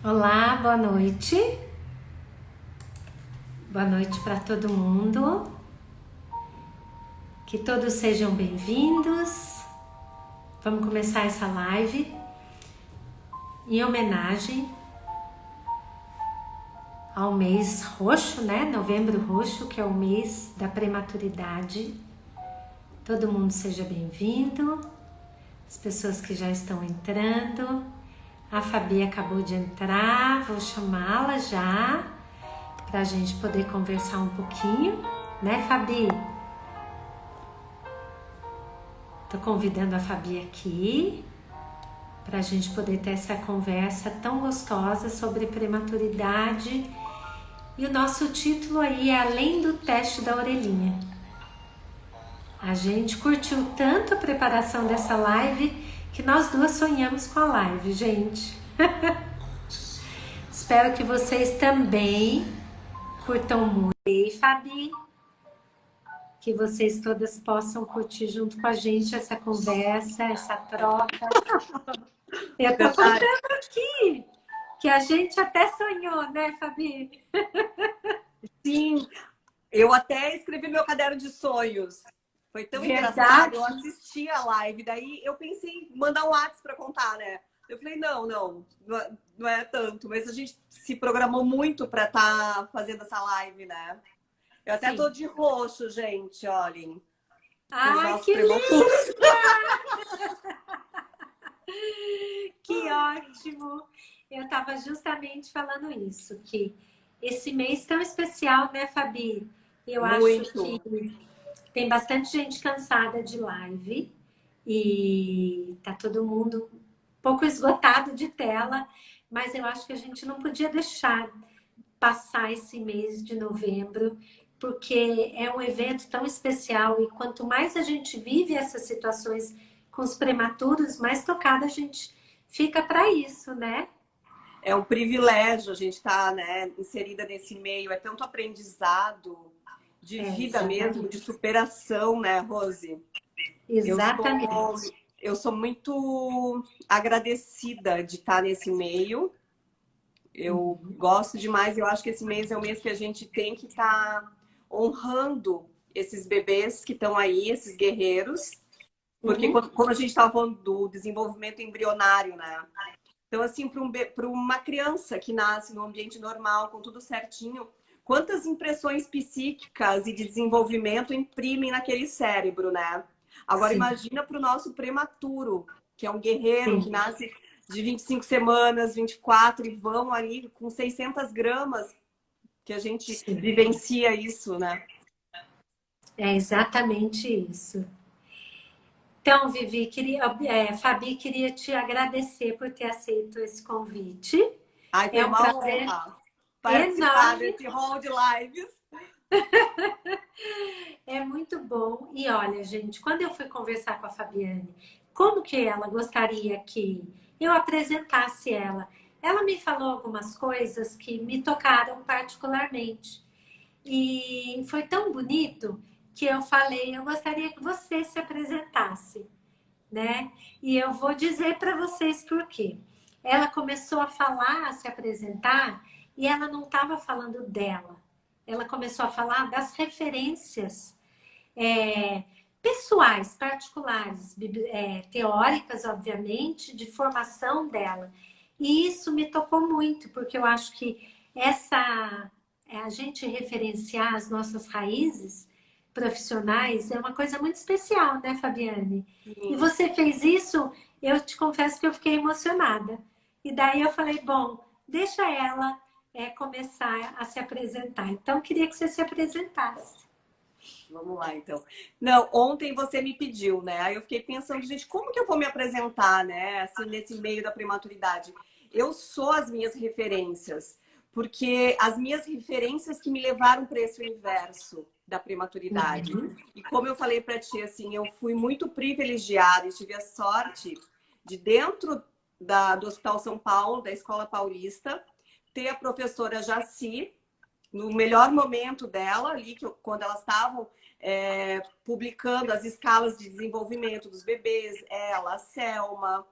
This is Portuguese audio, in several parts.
Olá, boa noite. Boa noite para todo mundo. Que todos sejam bem-vindos. Vamos começar essa live em homenagem ao mês roxo, né? Novembro roxo, que é o mês da prematuridade. Todo mundo seja bem-vindo. As pessoas que já estão entrando. A Fabi acabou de entrar, vou chamá-la já, para a gente poder conversar um pouquinho, né, Fabi? Tô convidando a Fabi aqui, para a gente poder ter essa conversa tão gostosa sobre prematuridade. E o nosso título aí é Além do Teste da Orelhinha. A gente curtiu tanto a preparação dessa live que nós duas sonhamos com a live, gente. Espero que vocês também curtam muito. E Fabi, que vocês todas possam curtir junto com a gente essa conversa, essa troca. Eu tô contando aqui que a gente até sonhou, né, Fabi? Sim, eu até escrevi meu caderno de sonhos. Foi tão engraçado, eu assisti a live, daí eu pensei em mandar um WhatsApp para contar, né? Eu falei, não é tanto, mas a gente se programou muito para estar fazendo essa live, né? Eu até tô de roxo, gente, olhem. Ai, que linda! Que ótimo! Eu estava justamente falando isso, que esse mês tão especial, né, Fabi? Eu acho que tem bastante gente cansada de live e tá todo mundo um pouco esgotado de tela, mas eu acho que a gente não podia deixar passar esse mês de novembro, porque é um evento tão especial e quanto mais a gente vive essas situações com os prematuros, mais tocada a gente fica para isso, né? É um privilégio a gente estar, né, inserida nesse meio, é tanto aprendizado de vida mesmo, de superação, né, Rose? Exatamente. Eu sou muito agradecida de estar nesse meio. Eu gosto demais. Eu acho que esse mês é o mês que a gente tem que estar honrando esses bebês que estão aí, esses guerreiros. Porque como a gente estava falando do desenvolvimento embrionário, né? Então, assim, para uma criança que nasce num ambiente normal, com tudo certinho, quantas impressões psíquicas e de desenvolvimento imprimem naquele cérebro, né? Agora, imagina para o nosso prematuro, que é um guerreiro que nasce de 25 semanas, 24, e vão ali com 600 gramas, que a gente vivencia isso, né? É exatamente isso. Então, Vivi, Fabi, queria te agradecer por ter aceito esse convite. Ai, foi um prazer participar enorme. desse hall de lives. É muito bom. E olha, gente, quando eu fui conversar com a Fabiane, como que ela gostaria que eu apresentasse ela? Ela me falou algumas coisas que me tocaram particularmente. E foi tão bonito que eu falei, eu gostaria que você se apresentasse, né? E eu vou dizer para vocês por quê. Ela começou a falar, a se apresentar, e ela não estava falando dela. Ela começou a falar das referências pessoais, particulares, teóricas, obviamente, de formação dela. E isso me tocou muito, porque eu acho que a gente referenciar as nossas raízes profissionais é uma coisa muito especial, né, Fabiane? Sim. E você fez isso, eu te confesso que eu fiquei emocionada. E daí eu falei, bom, deixa ela começar a se apresentar. Então, queria que você se apresentasse. Vamos lá, então. Não, ontem você me pediu, né? Aí eu fiquei pensando, gente, como que eu vou me apresentar, né? Assim, nesse meio da prematuridade. Eu sou as minhas referências, porque as minhas referências que me levaram para esse universo da prematuridade. E como eu falei para ti, assim, eu fui muito privilegiada e tive a sorte de, dentro do Hospital São Paulo, da Escola Paulista, ter a professora Jaci, no melhor momento dela, ali, quando elas estavam publicando as escalas de desenvolvimento dos bebês, ela, a Selma,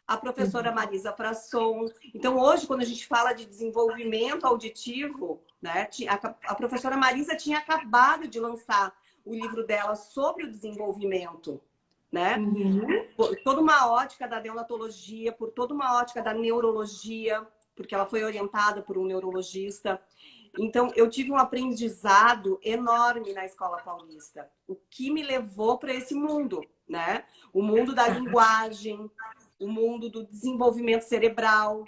a professora Marisa Frasson. Então, hoje, quando a gente fala de desenvolvimento auditivo, né, a professora Marisa tinha acabado de lançar o livro dela sobre o desenvolvimento, né? Por toda uma ótica da neonatologia, por toda uma ótica da neurologia, porque ela foi orientada por um neurologista. Então, eu tive um aprendizado enorme na Escola Paulista, o que me levou para esse mundo, né? O mundo da linguagem, o mundo do desenvolvimento cerebral.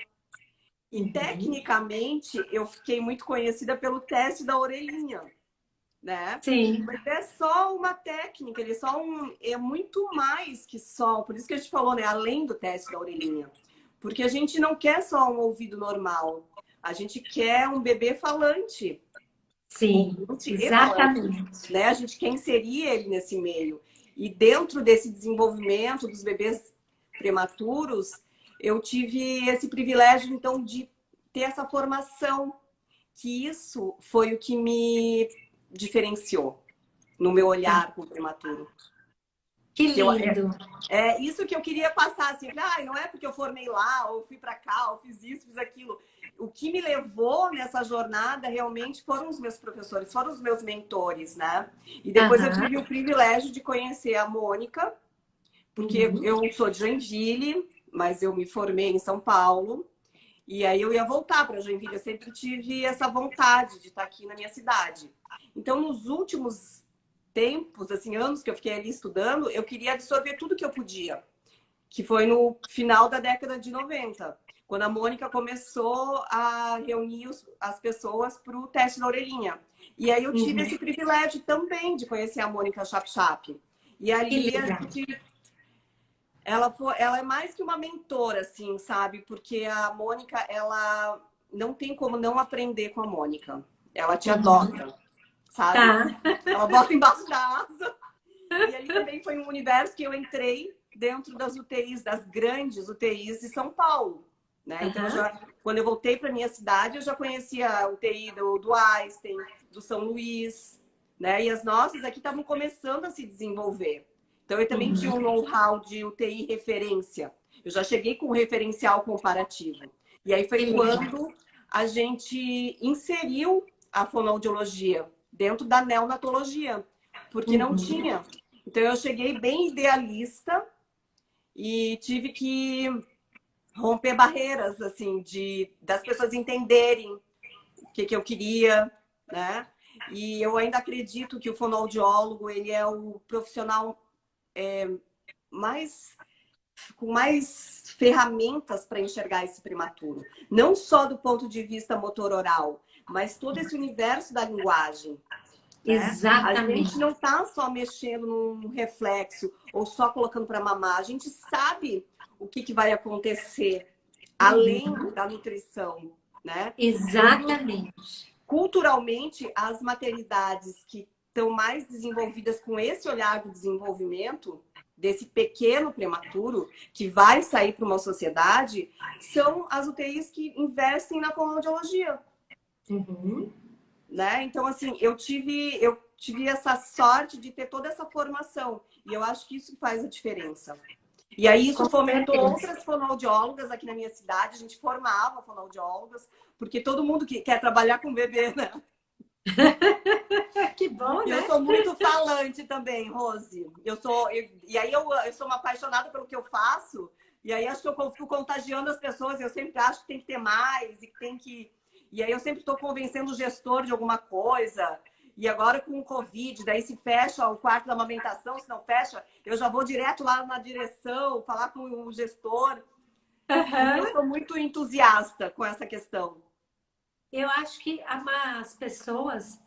E, tecnicamente, eu fiquei muito conhecida pelo teste da orelhinha, né? Sim. Mas é só uma técnica, ele é só é muito mais que só, por isso que a gente falou, né? Além do teste da orelhinha. Porque a gente não quer só um ouvido normal, a gente quer um bebê falante. Sim, exatamente. Falante, né? A gente quer inserir ele nesse meio. E dentro desse desenvolvimento dos bebês prematuros, eu tive esse privilégio, então, de ter essa formação, que isso foi o que me diferenciou no meu olhar com o prematuro. Que lindo! É isso que eu queria passar, assim, não é porque eu formei lá, ou fui para cá, ou fiz isso, fiz aquilo. O que me levou nessa jornada realmente foram os meus professores, foram os meus mentores, né? E depois eu tive o privilégio de conhecer a Mônica, porque eu sou de Joinville, mas eu me formei em São Paulo. E aí eu ia voltar para Joinville, eu sempre tive essa vontade de estar aqui na minha cidade. Então, nos últimos tempos, assim, anos que eu fiquei ali estudando, eu queria absorver tudo que eu podia, que foi no final da década de 90, quando a Mônica começou a reunir as pessoas para o teste da orelhinha. E aí eu tive esse privilégio também de conhecer a Mônica Chap. E ali a gente... Ela é mais que uma mentora, assim, sabe? Porque a Mônica, ela não tem como não aprender com a Mônica. Ela te adota, sabe? Ela bota embaixo da asa. E ali também foi um universo que eu entrei dentro das UTIs, das grandes UTIs de São Paulo, né? Então, quando eu voltei para minha cidade, eu já conhecia a UTI do Einstein, do São Luís, né? E as nossas aqui estavam começando a se desenvolver. Então, eu também tinha um know-how de UTI referência. Eu já cheguei com um referencial comparativo. E aí foi quando a gente inseriu a fonoaudiologia dentro da neonatologia, porque não tinha. Então, eu cheguei bem idealista e tive que romper barreiras, assim, das pessoas entenderem o que eu queria, né? E eu ainda acredito que o fonoaudiólogo, ele é o profissional com mais ferramentas para enxergar esse prematuro. Não só do ponto de vista motor oral, mas todo esse universo da linguagem. Né? Exatamente. A gente não está só mexendo num reflexo ou só colocando para mamar. A gente sabe o que vai acontecer além da nutrição. Né? Exatamente. Culturalmente, as maternidades que estão mais desenvolvidas com esse olhar do desenvolvimento desse pequeno prematuro que vai sair para uma sociedade são as UTIs que investem na fonoaudiologia. Né? Então, assim, eu tive essa sorte de ter toda essa formação e eu acho que isso faz a diferença. E aí isso fomentou outras fonoaudiólogas aqui na minha cidade, a gente formava fonoaudiólogas, porque todo mundo que quer trabalhar com bebê, né? Que bom, né? Eu sou muito falante também, Rose. E aí eu sou uma apaixonada pelo que eu faço. E aí acho que eu fico contagiando as pessoas. Eu sempre acho que tem que ter mais e que tem que... E aí eu sempre estou convencendo o gestor de alguma coisa. E agora com o Covid, daí se fecha o quarto da amamentação, se não fecha, eu já vou direto lá na direção, falar com o gestor. Eu sou muito entusiasta com essa questão. Eu acho que as pessoas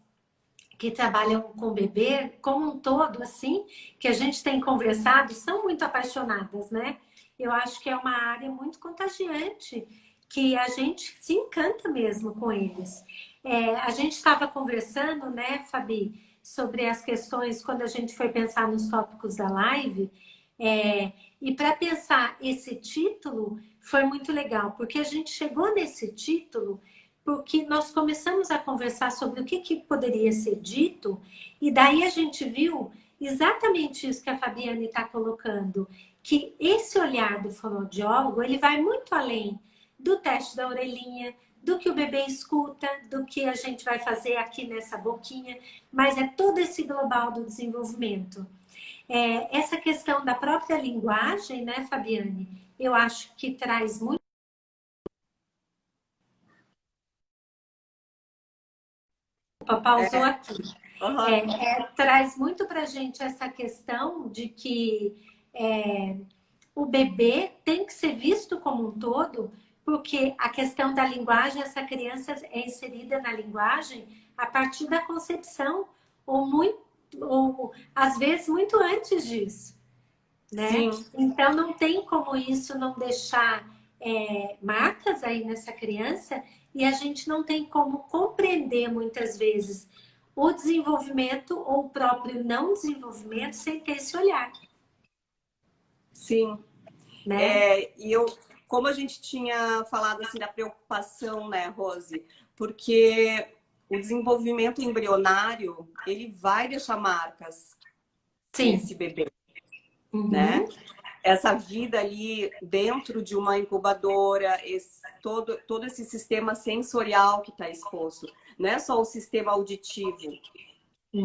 que trabalham com bebê, como um todo, assim, que a gente tem conversado, são muito apaixonadas, né? Eu acho que é uma área muito contagiante, que a gente se encanta mesmo com eles. A gente estava conversando, né, Fabi, sobre as questões quando a gente foi pensar nos tópicos da live, e para pensar esse título foi muito legal, porque a gente chegou nesse título porque nós começamos a conversar sobre o que poderia ser dito, e daí a gente viu exatamente isso que a Fabiane está colocando, que esse olhar do fonoaudiólogo, ele vai muito além do teste da orelhinha, do que o bebê escuta, do que a gente vai fazer aqui nessa boquinha, mas é todo esse global do desenvolvimento. Essa questão da própria linguagem, né, Fabiane? Eu acho que traz muito. Opa, pausou aqui. Traz muito para a gente essa questão de que o bebê tem que ser visto como um todo, porque a questão da linguagem, essa criança é inserida na linguagem a partir da concepção, ou às vezes muito antes disso, né? Sim. Então não tem como isso não deixar marcas aí nessa criança, e a gente não tem como compreender muitas vezes o desenvolvimento ou o próprio não desenvolvimento sem ter esse olhar. Sim. Né? Como a gente tinha falado assim da preocupação, né, Rose? Porque o desenvolvimento embrionário, ele vai deixar marcas nesse bebê, né? Essa vida ali dentro de uma incubadora, todo esse sistema sensorial que está exposto. Não é só o sistema auditivo.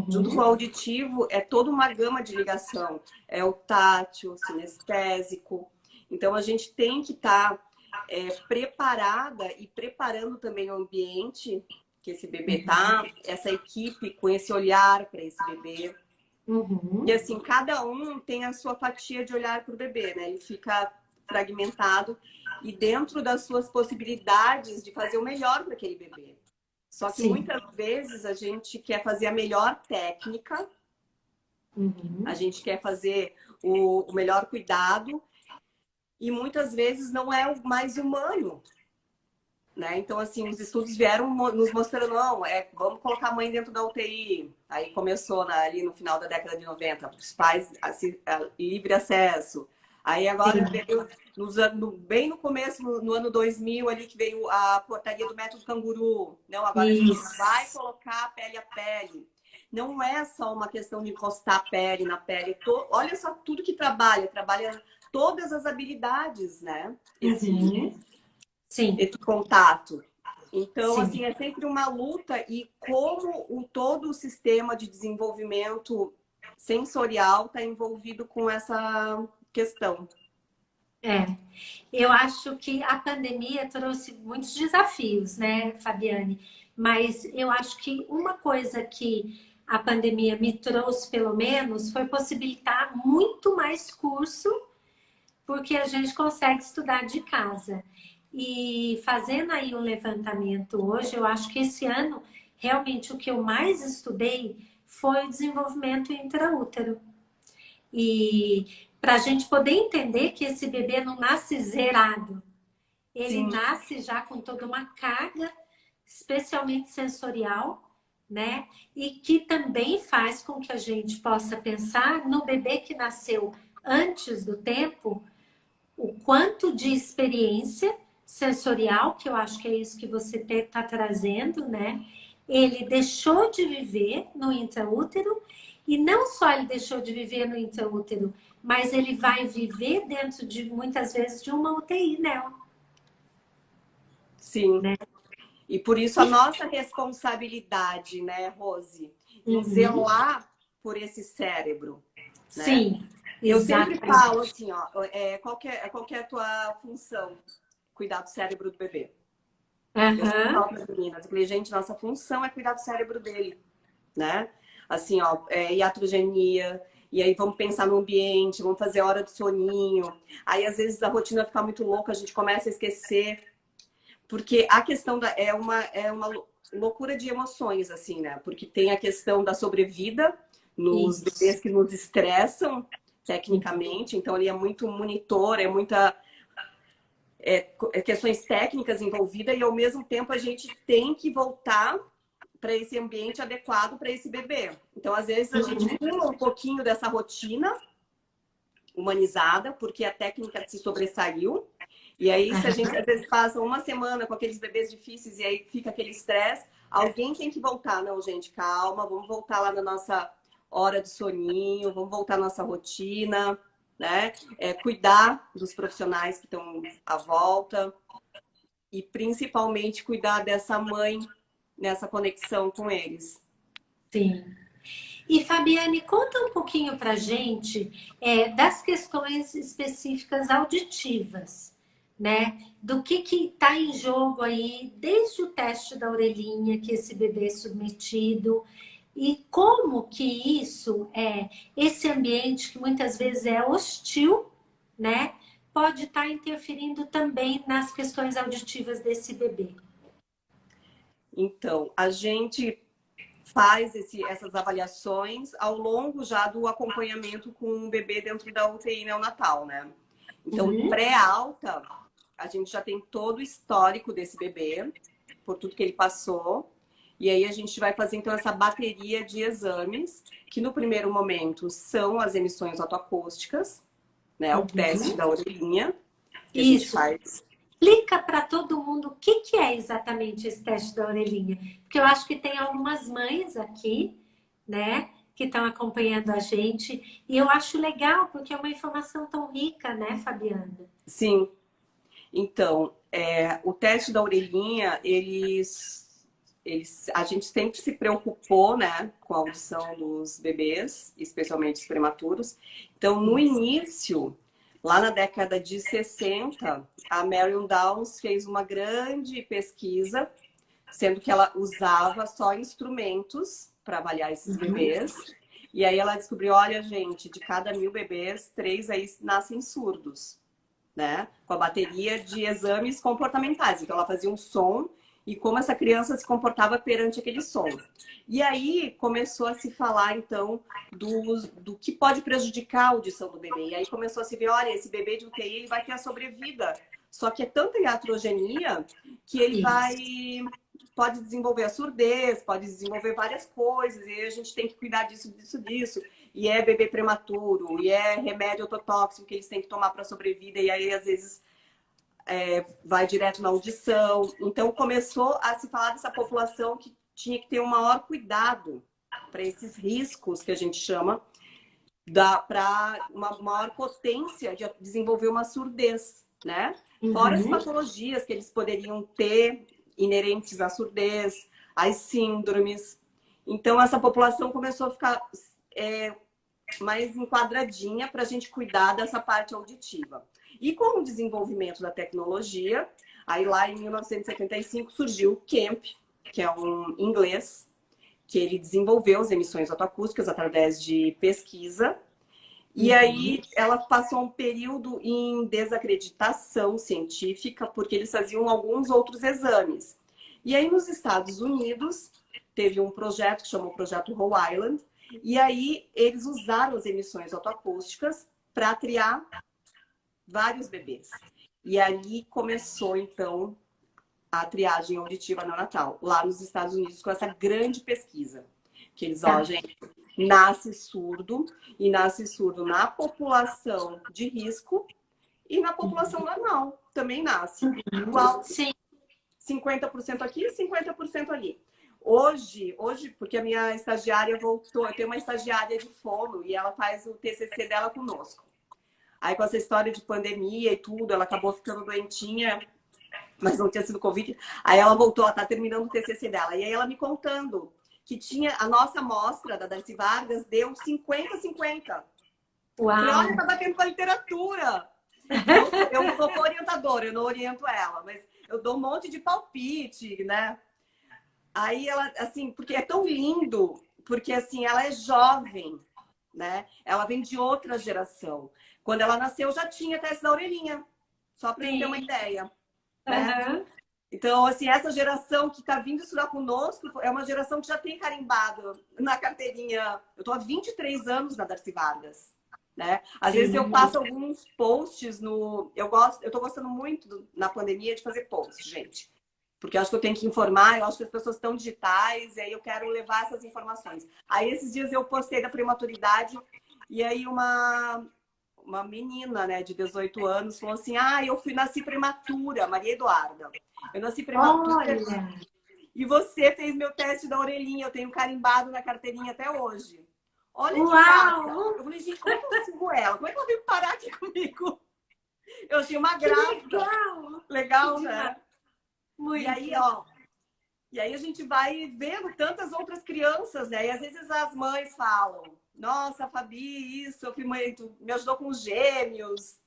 Junto com o auditivo, é toda uma gama de ligação. É o tátil, o sinestésico. Então, a gente tem que estar preparada e preparando também o ambiente que esse bebê tá, essa equipe com esse olhar para esse bebê. E assim, cada um tem a sua fatia de olhar para o bebê, né? Ele fica fragmentado e dentro das suas possibilidades de fazer o melhor para aquele bebê. Só que muitas vezes a gente quer fazer a melhor técnica, a gente quer fazer o melhor cuidado e muitas vezes não é o mais humano. Né? Então, assim, os estudos vieram nos mostrando, não, vamos colocar a mãe dentro da UTI. Aí começou ali no final da década de 90, os pais, livre acesso. Aí agora veio, bem no começo, no ano 2000, ali que veio a portaria do método canguru. Não, agora a gente vai colocar a pele. Não é só uma questão de encostar a pele na pele. Olha só tudo que trabalha todas as habilidades, né? Esse contato. Então, assim, é sempre uma luta e como todo o sistema de desenvolvimento sensorial está envolvido com essa questão. Eu acho que a pandemia trouxe muitos desafios, né, Fabiane? Mas eu acho que uma coisa que a pandemia me trouxe, pelo menos, foi possibilitar muito mais curso, porque a gente consegue estudar de casa. E fazendo aí um levantamento hoje, eu acho que esse ano, realmente, o que eu mais estudei foi o desenvolvimento intraútero. E para a gente poder entender que esse bebê não nasce zerado. Ele nasce já com toda uma carga, especialmente sensorial, né? E que também faz com que a gente possa pensar no bebê que nasceu antes do tempo, o quanto de experiência sensorial, que eu acho que é isso que você está trazendo, né? Ele deixou de viver no intraútero, e não só ele deixou de viver no intraútero, mas ele vai viver dentro de, muitas vezes, de uma UTI, né? Sim. Né? E por isso a nossa responsabilidade, né, Rose? Em zelar por esse cérebro. Né? Sim. Eu sempre falo assim, ó, qual que é a tua função? Cuidar do cérebro do bebê. Eu sempre falo para as meninas, eu falei, gente, nossa função é cuidar do cérebro dele, né? Assim, ó, iatrogenia, e aí vamos pensar no ambiente, vamos fazer hora do soninho. Aí, às vezes, a rotina fica muito louca, a gente começa a esquecer. Porque a questão é uma loucura de emoções, assim, né? Porque tem a questão da sobrevida nos bebês que nos estressam, tecnicamente. Então, ali é muito monitor, é muita... questões técnicas envolvidas e, ao mesmo tempo, a gente tem que voltar para esse ambiente adequado para esse bebê. Então, às vezes, a gente pula um pouquinho dessa rotina humanizada, porque a técnica se sobressaiu. E aí, se a gente, às vezes, passa uma semana com aqueles bebês difíceis e aí fica aquele estresse, alguém tem que voltar. Não, gente, calma, vamos voltar lá na nossa hora do soninho, vamos voltar à nossa rotina. né? Cuidar dos profissionais que estão à volta e principalmente cuidar dessa mãe nessa conexão com eles. Sim. E Fabiane, conta um pouquinho pra gente das questões específicas auditivas, né? Do que está em jogo aí, desde o teste da orelhinha que esse bebê é submetido, e como que esse ambiente que muitas vezes é hostil, né? Pode estar interferindo também nas questões auditivas desse bebê. Então, a gente faz essas avaliações ao longo já do acompanhamento com o bebê dentro da UTI neonatal, né? Então, pré-alta, a gente já tem todo o histórico desse bebê, por tudo que ele passou. E aí a gente vai fazer, então, essa bateria de exames, que no primeiro momento são as emissões otoacústicas, né? O teste da orelhinha, que a gente faz. Explica para todo mundo o que é exatamente esse teste da orelhinha. Porque eu acho que tem algumas mães aqui, né, que estão acompanhando a gente. E eu acho legal, porque é uma informação tão rica, né, Fabiana? Sim. Então, o teste da orelhinha, a gente sempre se preocupou, né, com a audição dos bebês, especialmente os prematuros. Então, no início, lá na década de 60, a Marion Downs fez uma grande pesquisa, sendo que ela usava só instrumentos para avaliar esses bebês. E aí ela descobriu, olha, gente, de cada 1000 bebês, 3 aí nascem surdos, né? Com a bateria de exames comportamentais. Então ela fazia um som e como essa criança se comportava perante aquele som. E aí começou a se falar, então, do que pode prejudicar a audição do bebê. E aí começou a se ver, olha, esse bebê de UTI ele vai ter a sobrevida. Só que é tanta iatrogenia que ele pode desenvolver a surdez, pode desenvolver várias coisas, e a gente tem que cuidar disso. E é bebê prematuro, e é remédio ototóxico que eles têm que tomar para sobrevida, e aí às vezes vai direto na audição. Então começou a se falar dessa população que tinha que ter um maior cuidado para esses riscos que a gente chama, para uma maior potência de desenvolver uma surdez, né? Fora as patologias que eles poderiam ter inerentes à surdez, às síndromes. Então essa população começou a ficar mais enquadradinha para a gente cuidar dessa parte auditiva. E com o desenvolvimento da tecnologia, aí lá em 1975 surgiu o Kemp, que é um inglês, que ele desenvolveu as emissões otoacústicas através de pesquisa. E aí ela passou um período em desacreditação científica, porque eles faziam alguns outros exames. E aí nos Estados Unidos teve um projeto que chamou Projeto Rhode Island, e aí eles usaram as emissões otoacústicas para triar vários bebês. E ali começou, então, a triagem auditiva neonatal, lá nos Estados Unidos, com essa grande pesquisa. Que eles, gente, nasce surdo, e nasce surdo na população de risco e na população normal, também nasce. Igual, 50% aqui e 50% ali. Hoje, porque a minha estagiária voltou, eu tenho uma estagiária de fono e ela faz o TCC dela conosco. Aí com essa história de pandemia e tudo, ela acabou ficando doentinha, mas não tinha sido Covid. Aí ela voltou, ela tá terminando o TCC dela. E aí ela me contando que tinha a nossa amostra da Darcy Vargas deu 50-50. Falei, olha, tá batendo com a literatura. Eu sou orientadora, eu não oriento ela, mas eu dou um monte de palpite, né? Aí ela, assim, porque é tão lindo, porque assim, ela é jovem, né? Ela vem de outra geração. Quando ela nasceu, já tinha teste da orelhinha, só para você ter uma ideia. Né? Então, assim, essa geração que está vindo estudar conosco é uma geração que já tem carimbado na carteirinha. Eu estou há 23 anos na Darcy Vargas. Né? Às vezes eu faço alguns posts no... Eu estou gostando muito na pandemia de fazer posts, gente. Porque eu acho que eu tenho que informar, eu acho que as pessoas estão digitais, e aí eu quero levar essas informações. Aí esses dias eu postei da prematuridade, e aí uma menina, né, de 18 anos falou assim, eu nasci prematura, Maria Eduarda. Eu nasci prematura. Olha. E você fez meu teste da orelhinha, eu tenho carimbado na carteirinha até hoje. Olha que graça. Uau! Eu falei, gente, como é que eu sigo ela? Como é que ela veio parar aqui comigo? Eu achei uma Que graça. legal! Legal, Que demais. né? E aí, Muito. ó, e aí a gente vai vendo tantas outras crianças, né? E às vezes as mães falam, nossa, Fabi, isso, eu fui mãe, tu me ajudou com os gêmeos.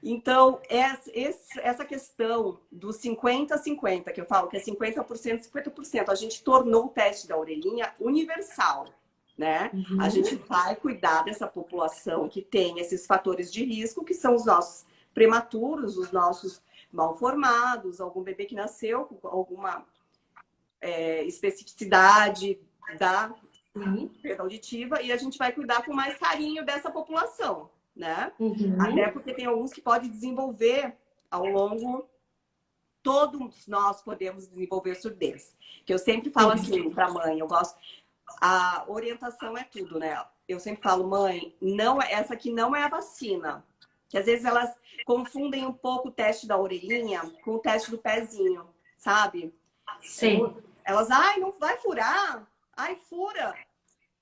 Então, essa questão do 50-50, que eu falo que é 50%, 50%, a gente tornou o teste da orelhinha universal, né? A gente vai cuidar dessa população que tem esses fatores de risco, que são os nossos prematuros, os nossos mal formados, algum bebê que nasceu com alguma especificidade da perda auditiva, e a gente vai cuidar com mais carinho dessa população, né? Até porque tem alguns que podem desenvolver ao longo, todos nós podemos desenvolver surdez. Que eu sempre falo assim para a mãe, eu gosto, a orientação é tudo, né? Eu sempre falo, mãe, não, essa aqui não é a vacina. Que às vezes elas confundem um pouco o teste da orelhinha com o teste do pezinho, sabe? Sim. Elas, ai, não vai furar? Ai, fura.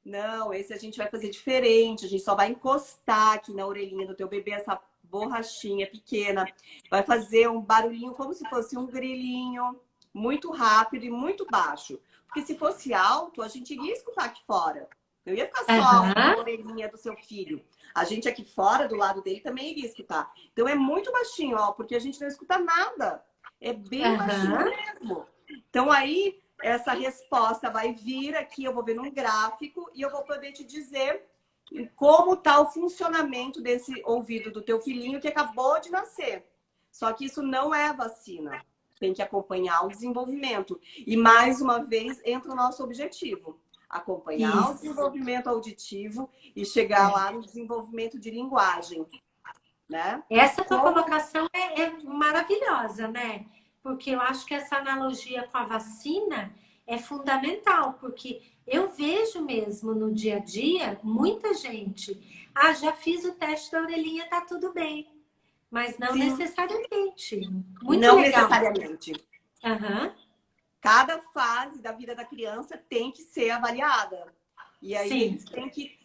Não, esse a gente vai fazer diferente. A gente só vai encostar aqui na orelhinha do teu bebê essa borrachinha pequena. Vai fazer um barulhinho como se fosse um grilinho, muito rápido e muito baixo. Porque se fosse alto, a gente iria escutar aqui fora. Não ia ficar só a orelhinha do seu filho. A gente aqui fora, do lado dele, também iria escutar. Então é muito baixinho, ó, porque a gente não escuta nada. É bem baixinho mesmo. Então aí essa resposta vai vir aqui, eu vou ver num gráfico e eu vou poder te dizer como está o funcionamento desse ouvido do teu filhinho que acabou de nascer. Só que isso não é vacina. Tem que acompanhar o desenvolvimento. E mais uma vez entra o nosso objetivo. Acompanhar o desenvolvimento auditivo e chegar lá no desenvolvimento de linguagem. Né? Essa tua colocação é maravilhosa, né? Porque eu acho que essa analogia com a vacina é fundamental, porque eu vejo mesmo no dia a dia muita gente, já fiz o teste da orelhinha, tá tudo bem. Mas não necessariamente. Muito não legal. necessariamente. Cada fase da vida da criança tem que ser avaliada. E aí eles têm que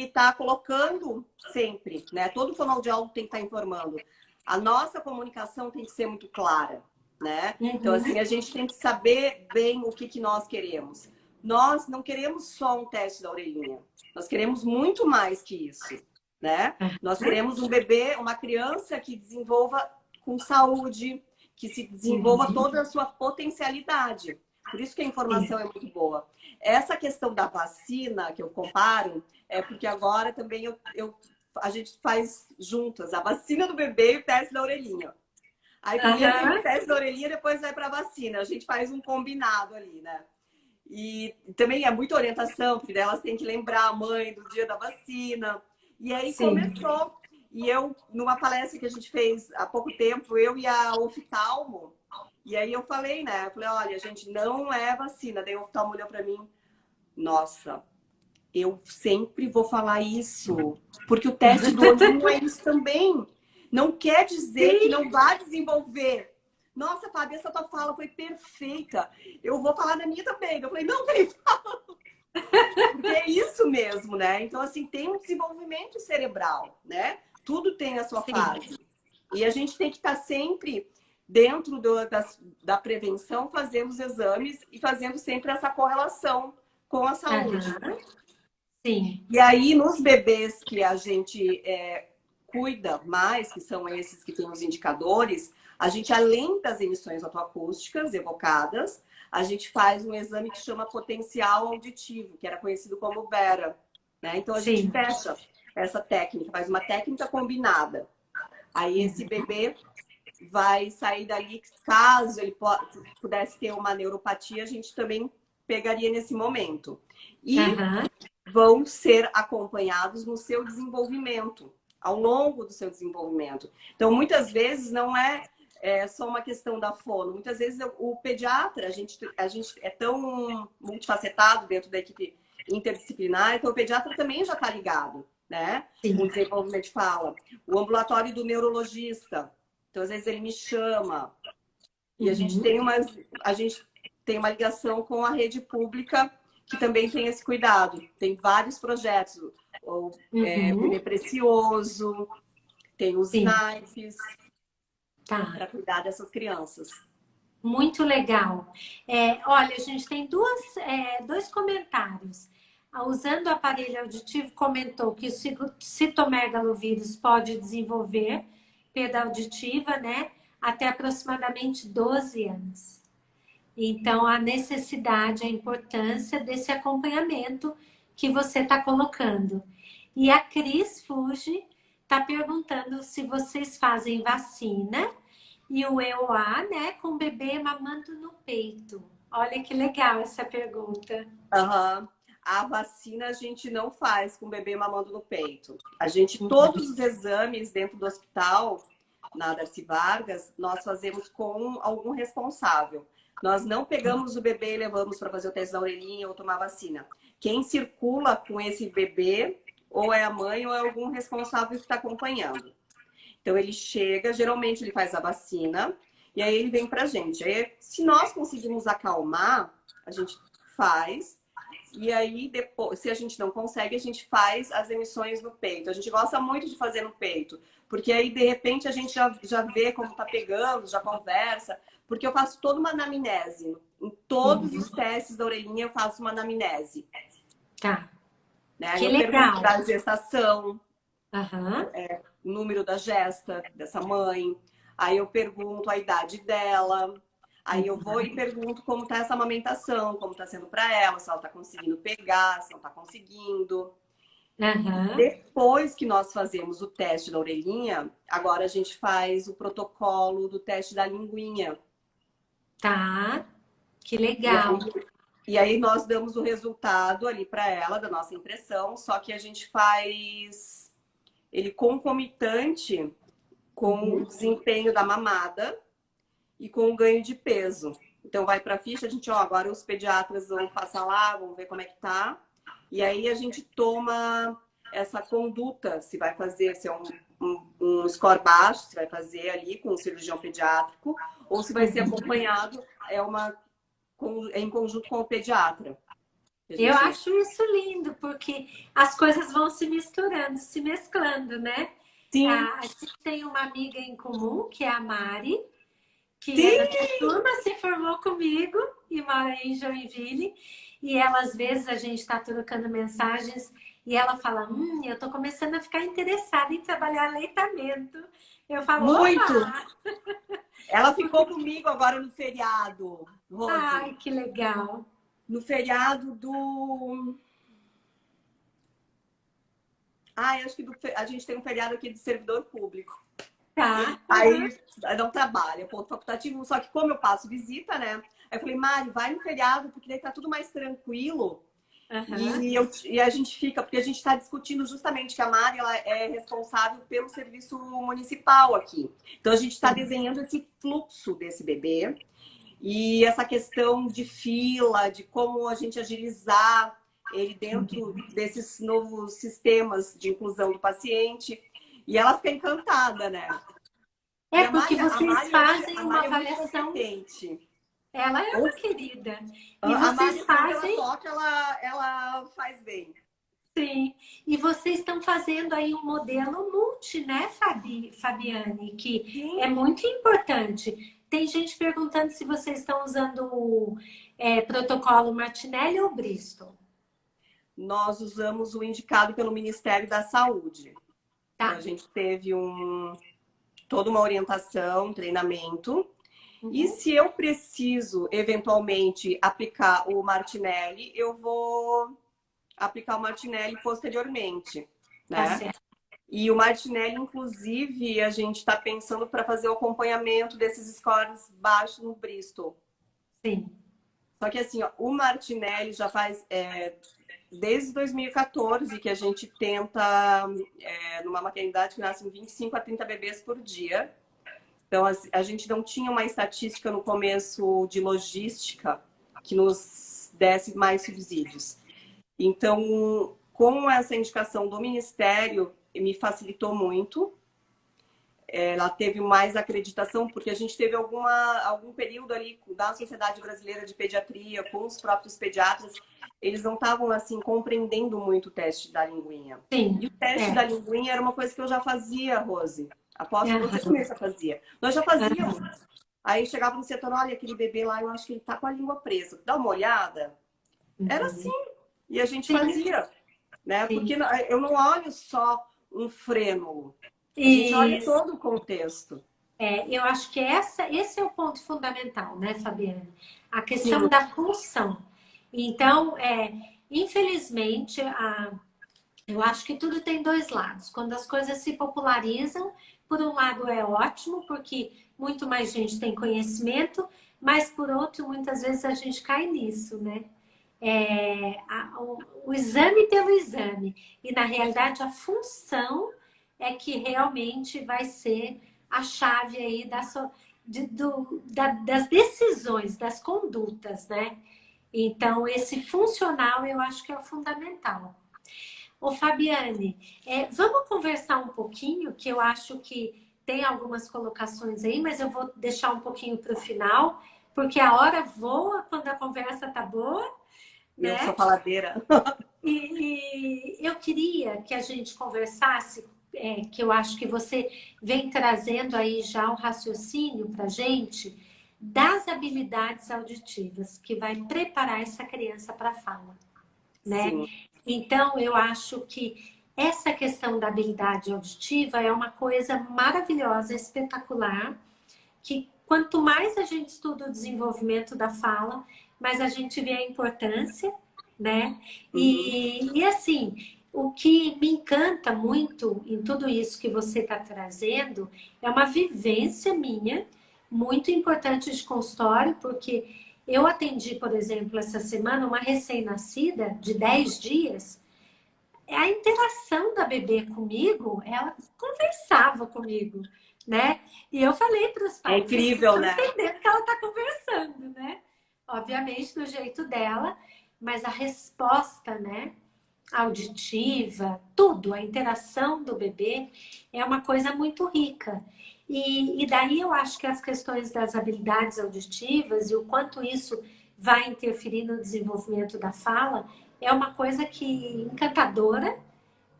estar colocando sempre, né? Todo fonoaudiólogo tem que estar informando. A nossa comunicação tem que ser muito clara, né? Então, assim, a gente tem que saber bem o que nós queremos. Nós não queremos só um teste da orelhinha. Nós queremos muito mais que isso, né? Nós queremos um bebê, uma criança que desenvolva com saúde, que se desenvolva toda a sua potencialidade. Por isso que a informação é muito boa. Essa questão da vacina, que eu comparo, é porque agora também a gente faz juntas a vacina do bebê e o teste da orelhinha. Aí primeiro tem o teste da orelhinha, depois vai para a vacina. A gente faz um combinado ali, né? E também é muita orientação, porque elas têm que lembrar a mãe do dia da vacina. E aí começou. E eu, numa palestra que a gente fez há pouco tempo, eu e a oftalmo, e aí eu falei, né? Eu falei, olha, gente, não é vacina. Daí o oftalmo olhou para mim, nossa, eu sempre vou falar isso, porque o teste do olhinho é isso também. Não quer dizer que não vai desenvolver. Nossa, Fábio, essa tua fala foi perfeita. Eu vou falar da minha também. Eu falei, não, peraí, fala. Porque é isso mesmo, né? Então, assim, tem um desenvolvimento cerebral, né? Tudo tem a sua fase. E a gente tem que estar sempre dentro da prevenção, fazendo os exames e fazendo sempre essa correlação com a saúde. E aí, nos bebês que a gente cuida mais, que são esses que têm os indicadores, a gente, além das emissões otoacústicas evocadas, a gente faz um exame que chama potencial auditivo, que era conhecido como BERA. Né? Então, a gente fecha essa técnica, faz uma técnica combinada. Aí, esse bebê vai sair dali, caso ele pudesse ter uma neuropatia, a gente também pegaria nesse momento. E vão ser acompanhados no seu desenvolvimento, ao longo do seu desenvolvimento. Então, muitas vezes, não é só uma questão da fono. Muitas vezes, o pediatra, a gente é tão multifacetado dentro da equipe interdisciplinar, então o pediatra também já está ligado, né? O desenvolvimento de fala. O ambulatório do neurologista. Então, às vezes, ele me chama. E a gente tem uma ligação com a rede pública que também tem esse cuidado. Tem vários projetos, o Bebê Precioso, tem os naipes, para cuidar dessas crianças. Muito legal. Olha, a gente tem dois comentários. Usando o aparelho auditivo, comentou que o citomegalovírus pode desenvolver perda auditiva, né? Até aproximadamente 12 anos. Então, a necessidade, a importância desse acompanhamento que você está colocando. E a Cris Fuji está perguntando se vocês fazem vacina e o EUA, né, com o bebê mamando no peito. Olha que legal essa pergunta. A vacina a gente não faz com o bebê mamando no peito. A gente, todos os exames dentro do hospital, na Darcy Vargas, nós fazemos com algum responsável. Nós não pegamos o bebê e levamos para fazer o teste da orelhinha ou tomar vacina. Quem circula com esse bebê, ou é a mãe ou é algum responsável que está acompanhando. Então ele chega, geralmente ele faz a vacina, e aí ele vem pra gente. Aí, se nós conseguirmos acalmar, a gente faz. E aí, depois, se a gente não consegue, a gente faz as emissões no peito. A gente gosta muito de fazer no peito, porque aí, de repente, a gente já vê como tá pegando, já conversa. Porque eu faço toda uma anamnese. Em todos os testes da orelhinha, eu faço uma anamnese. Tá. Né? Que eu legal. pergunto da gestação, Uhum. o número da gesta dessa mãe. Aí eu pergunto a idade dela. Aí eu vou e pergunto como tá essa amamentação, como tá sendo para ela, se ela tá conseguindo pegar, se não tá conseguindo. Depois que nós fazemos o teste da orelhinha, agora a gente faz o protocolo do teste da linguinha. Tá, que legal. E aí nós damos o resultado ali para ela, da nossa impressão, só que a gente faz ele concomitante com o desempenho da mamada e com o ganho de peso. Então vai para a ficha, a gente, agora os pediatras vão passar lá, vão ver como é que tá. E aí a gente toma essa conduta, se vai fazer, se é um score baixo, se vai fazer ali com o cirurgião pediátrico, ou se vai ser acompanhado, em conjunto com o pediatra. Eu acho isso lindo, porque as coisas vão se misturando, se mesclando, né? Sim. A gente tem uma amiga em comum, que é a Mari, que é da minha turma, se formou comigo e mora em Joinville. E ela, às vezes, a gente está trocando mensagens e ela fala, eu tô começando a ficar interessada em trabalhar aleitamento. Eu falo, muito! Ela ficou comigo agora no feriado, Rose. Ai, que legal! No feriado do... acho que a gente tem um feriado aqui de servidor público. Tá. Aí não trabalha, ponto facultativo. Só que como eu passo visita, né? Aí eu falei, Mari, vai no feriado, porque daí tá tudo mais tranquilo. E a gente fica, porque a gente está discutindo justamente que a Mari ela é responsável pelo serviço municipal aqui. Então a gente está desenhando esse fluxo desse bebê e essa questão de fila, de como a gente agilizar ele dentro desses novos sistemas de inclusão do paciente. E ela fica encantada, né? Porque vocês fazem uma avaliação. Ela é uma querida. E vocês fazem. Ela faz bem. Sim. E vocês estão fazendo aí um modelo multi, né, Fabiane? Que é muito importante. Tem gente perguntando se vocês estão usando o protocolo Martinelli ou Bristol. Nós usamos o indicado pelo Ministério da Saúde. Tá. A gente teve toda uma orientação, treinamento. E se eu preciso, eventualmente, aplicar o Martinelli, eu vou aplicar o Martinelli posteriormente. Né? Tá certo. E o Martinelli, inclusive, a gente está pensando para fazer o acompanhamento desses scores baixos no Bristol. Sim. Só que assim, o Martinelli já faz... desde 2014 que a gente tenta, numa maternidade que nascem 25 a 30 bebês por dia. Então, a gente não tinha uma estatística no começo de logística que nos desse mais subsídios. Então, com essa indicação do Ministério, me facilitou muito. ela teve mais acreditação, porque a gente teve algum período ali da Sociedade Brasileira de Pediatria, com os próprios pediatras, eles não estavam, assim, compreendendo muito o teste da linguinha. Sim, E o teste da linguinha era uma coisa que eu já fazia, Rose. Aposto que você também já fazia. Nós já fazíamos. Aí chegava no setor, olha, aquele bebê lá, eu acho que ele tá com a língua presa. Dá uma olhada. Era assim. E a gente fazia, né? Porque eu não olho só um frênulo. A gente olha todo o contexto. Eu acho que esse é o ponto fundamental, né, Fabiane? A questão da função. Então, infelizmente, eu acho que tudo tem dois lados. Quando as coisas se popularizam, por um lado é ótimo, porque muito mais gente tem conhecimento, mas por outro, muitas vezes a gente cai nisso, né? O exame pelo exame. E, na realidade, a função é que realmente vai ser a chave aí das decisões, das condutas, né? Então, esse funcional eu acho que é o fundamental. Ô, Fabiane, vamos conversar um pouquinho, que eu acho que tem algumas colocações aí, mas eu vou deixar um pouquinho para o final, porque a hora voa quando a conversa tá boa, né? Eu sou faladeira. E eu queria que a gente conversasse, que eu acho que você vem trazendo aí já um raciocínio para gente das habilidades auditivas, que vai preparar essa criança para a fala, né? Sim. Então, eu acho que essa questão da habilidade auditiva é uma coisa maravilhosa, espetacular, que quanto mais a gente estuda o desenvolvimento da fala, mais a gente vê a importância, né? E assim, o que me encanta muito em tudo isso que você está trazendo é uma vivência minha, muito importante de consultório, porque eu atendi, por exemplo, essa semana uma recém-nascida de 10 dias. A interação da bebê comigo, ela conversava comigo, né? E eu falei para os pais, É incrível, né? entendendo que ela está conversando, né? Obviamente do jeito dela, mas a resposta, né? Auditiva, tudo, a interação do bebê é uma coisa muito rica. E daí eu acho que as questões das habilidades auditivas e o quanto isso vai interferir no desenvolvimento da fala é uma coisa que encantadora,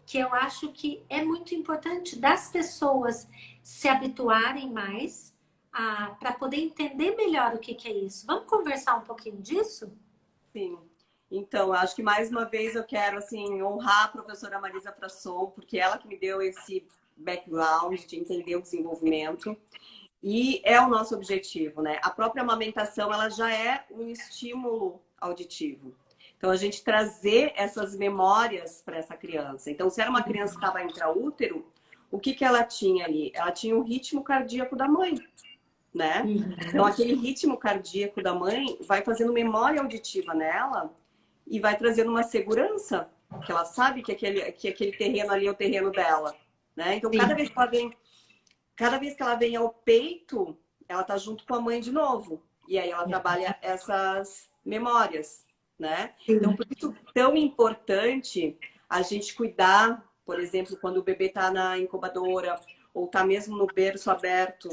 que eu acho que é muito importante das pessoas se habituarem mais para poder entender melhor o que é isso. Vamos conversar um pouquinho disso? Sim. Então, acho que mais uma vez eu quero assim honrar a professora Marisa Frasson, porque ela que me deu esse background de entender o desenvolvimento. E é o nosso objetivo, né? A própria amamentação, ela já é um estímulo auditivo. Então, a gente trazer essas memórias para essa criança. Então, se era uma criança que estava intraútero, o que ela tinha ali? Ela tinha o ritmo cardíaco da mãe, né? Então, aquele ritmo cardíaco da mãe vai fazendo memória auditiva nela e vai trazendo uma segurança, que ela sabe que aquele terreno ali é o terreno dela, né? Então, cada vez que ela vem ao peito, ela tá junto com a mãe de novo. E aí ela trabalha essas memórias, né? Então, por isso é tão importante a gente cuidar, por exemplo, quando o bebê tá na incubadora ou tá mesmo no berço aberto,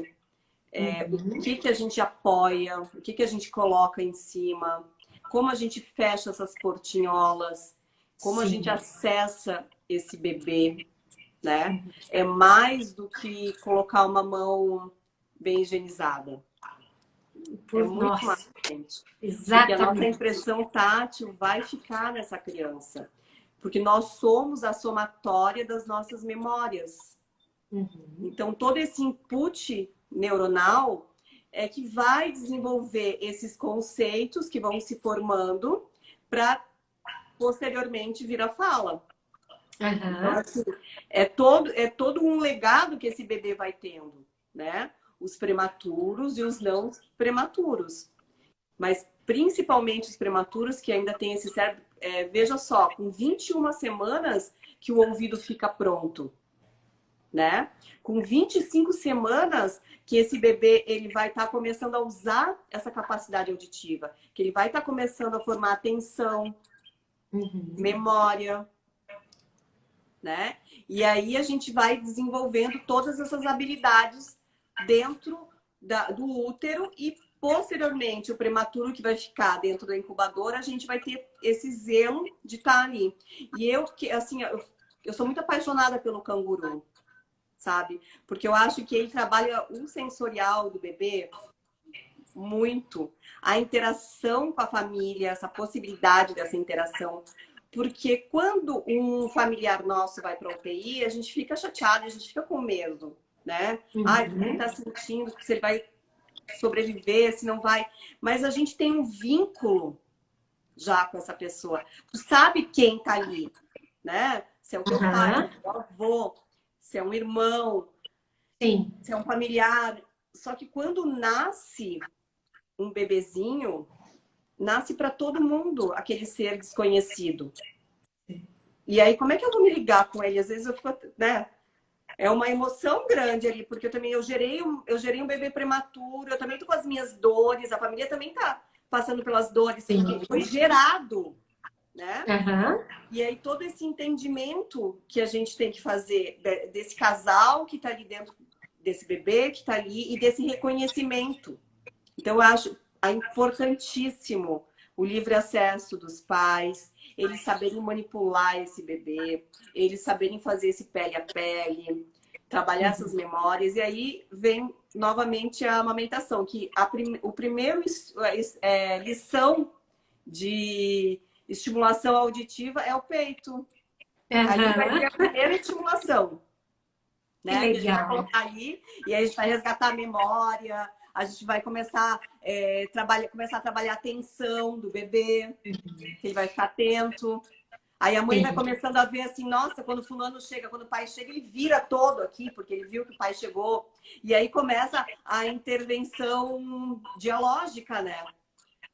o que a gente apoia, o que a gente coloca em cima, como a gente fecha essas portinholas, como a gente acessa esse bebê, né? É mais do que colocar uma mão bem higienizada. É muito mais, gente. Exatamente. Porque a nossa impressão tátil vai ficar nessa criança. Porque nós somos a somatória das nossas memórias. Então, todo esse input neuronal é que vai desenvolver esses conceitos que vão se formando para posteriormente vir a fala. Então, assim, é todo um legado que esse bebê vai tendo, né? Os prematuros e os não prematuros. Mas principalmente os prematuros que ainda têm esse cérebro. Veja só, com 21 semanas que o ouvido fica pronto, né? Com 25 semanas que esse bebê ele vai estar começando a usar essa capacidade auditiva, que ele vai estar começando a formar atenção, memória. né? E aí a gente vai desenvolvendo todas essas habilidades dentro do útero e posteriormente o prematuro que vai ficar dentro da incubadora, a gente vai ter esse zelo de estar ali. E eu, assim, eu sou muito apaixonada pelo canguru, sabe? Porque eu acho que ele trabalha o sensorial do bebê muito. A interação com a família, essa possibilidade dessa interação. Porque quando um familiar nosso vai para a UTI, a gente fica chateado, a gente fica com medo, né? Ai, como ele tá sentindo, se ele vai sobreviver, se não vai. Mas a gente tem um vínculo já com essa pessoa. Tu sabe quem tá ali, né? Se é o teu pai, se é o avô, se é um irmão, Sim. se é um familiar. Só que quando nasce um bebezinho, nasce para todo mundo aquele ser desconhecido. E aí, como é que eu vou me ligar com ele? Às vezes eu fico, né? É uma emoção grande ali, porque eu gerei um bebê prematuro, eu também tô com as minhas dores, a família também tá passando pelas dores, porque foi gerado, né? E aí todo esse entendimento que a gente tem que fazer desse casal que tá ali dentro, desse bebê que tá ali, e desse reconhecimento. Então, eu acho importantíssimo o livre acesso dos pais, eles saberem manipular esse bebê, eles saberem fazer esse pele a pele, trabalhar essas memórias. E aí vem novamente a amamentação, que o primeiro lição de estimulação auditiva é o peito. Ali vai ter a primeira estimulação, né? Que a gente vai colocar ali e aí a gente vai resgatar a memória. A gente vai começar a trabalhar a atenção do bebê, que ele vai ficar atento. Aí a mãe vai começando a ver assim, nossa, quando o fulano chega, quando o pai chega, ele vira todo aqui, porque ele viu que o pai chegou. E aí começa a intervenção dialógica, né?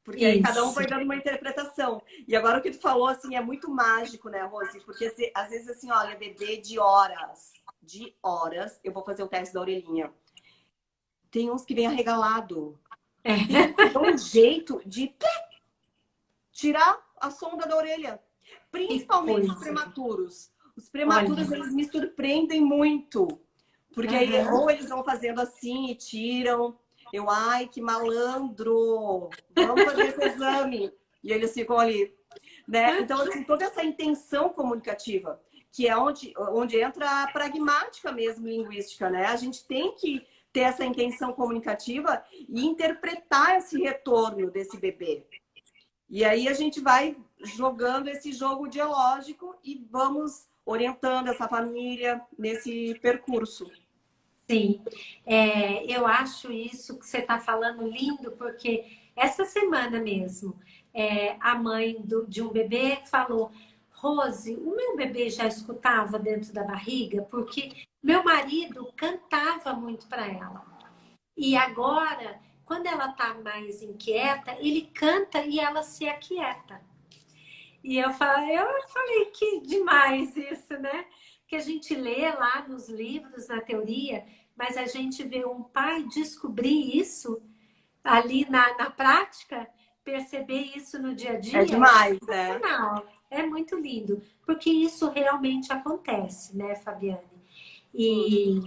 Porque aí cada um vai dando uma interpretação. E agora o que tu falou, assim, é muito mágico, né, Rose? Porque às vezes, assim, olha, bebê de horas, eu vou fazer o teste da orelhinha. Tem uns que vem arregalado. Tem que dar um jeito de tirar a sonda da orelha. Principalmente os prematuros. Os prematuros, eles me surpreendem muito. Porque aí, ou eles vão fazendo assim e tiram. Ai, que malandro. Vamos fazer esse exame. E eles ficam ali. Né? Então, assim, toda essa intenção comunicativa, que é onde entra a pragmática mesmo linguística, né? A gente tem que ter essa intenção comunicativa e interpretar esse retorno desse bebê. E aí a gente vai jogando esse jogo dialógico e vamos orientando essa família nesse percurso. Sim, eu acho isso que você está falando lindo, porque essa semana mesmo, a mãe de um bebê falou: Rose, o meu bebê já escutava dentro da barriga, porque meu marido cantava muito para ela. E agora, quando ela está mais inquieta, ele canta e ela se aquieta. E eu falei que demais isso, né? Que a gente lê lá nos livros, na teoria, mas a gente vê um pai descobrir isso ali na prática, perceber isso no dia a dia. É demais, né? É muito lindo, porque isso realmente acontece, né, Fabiane? E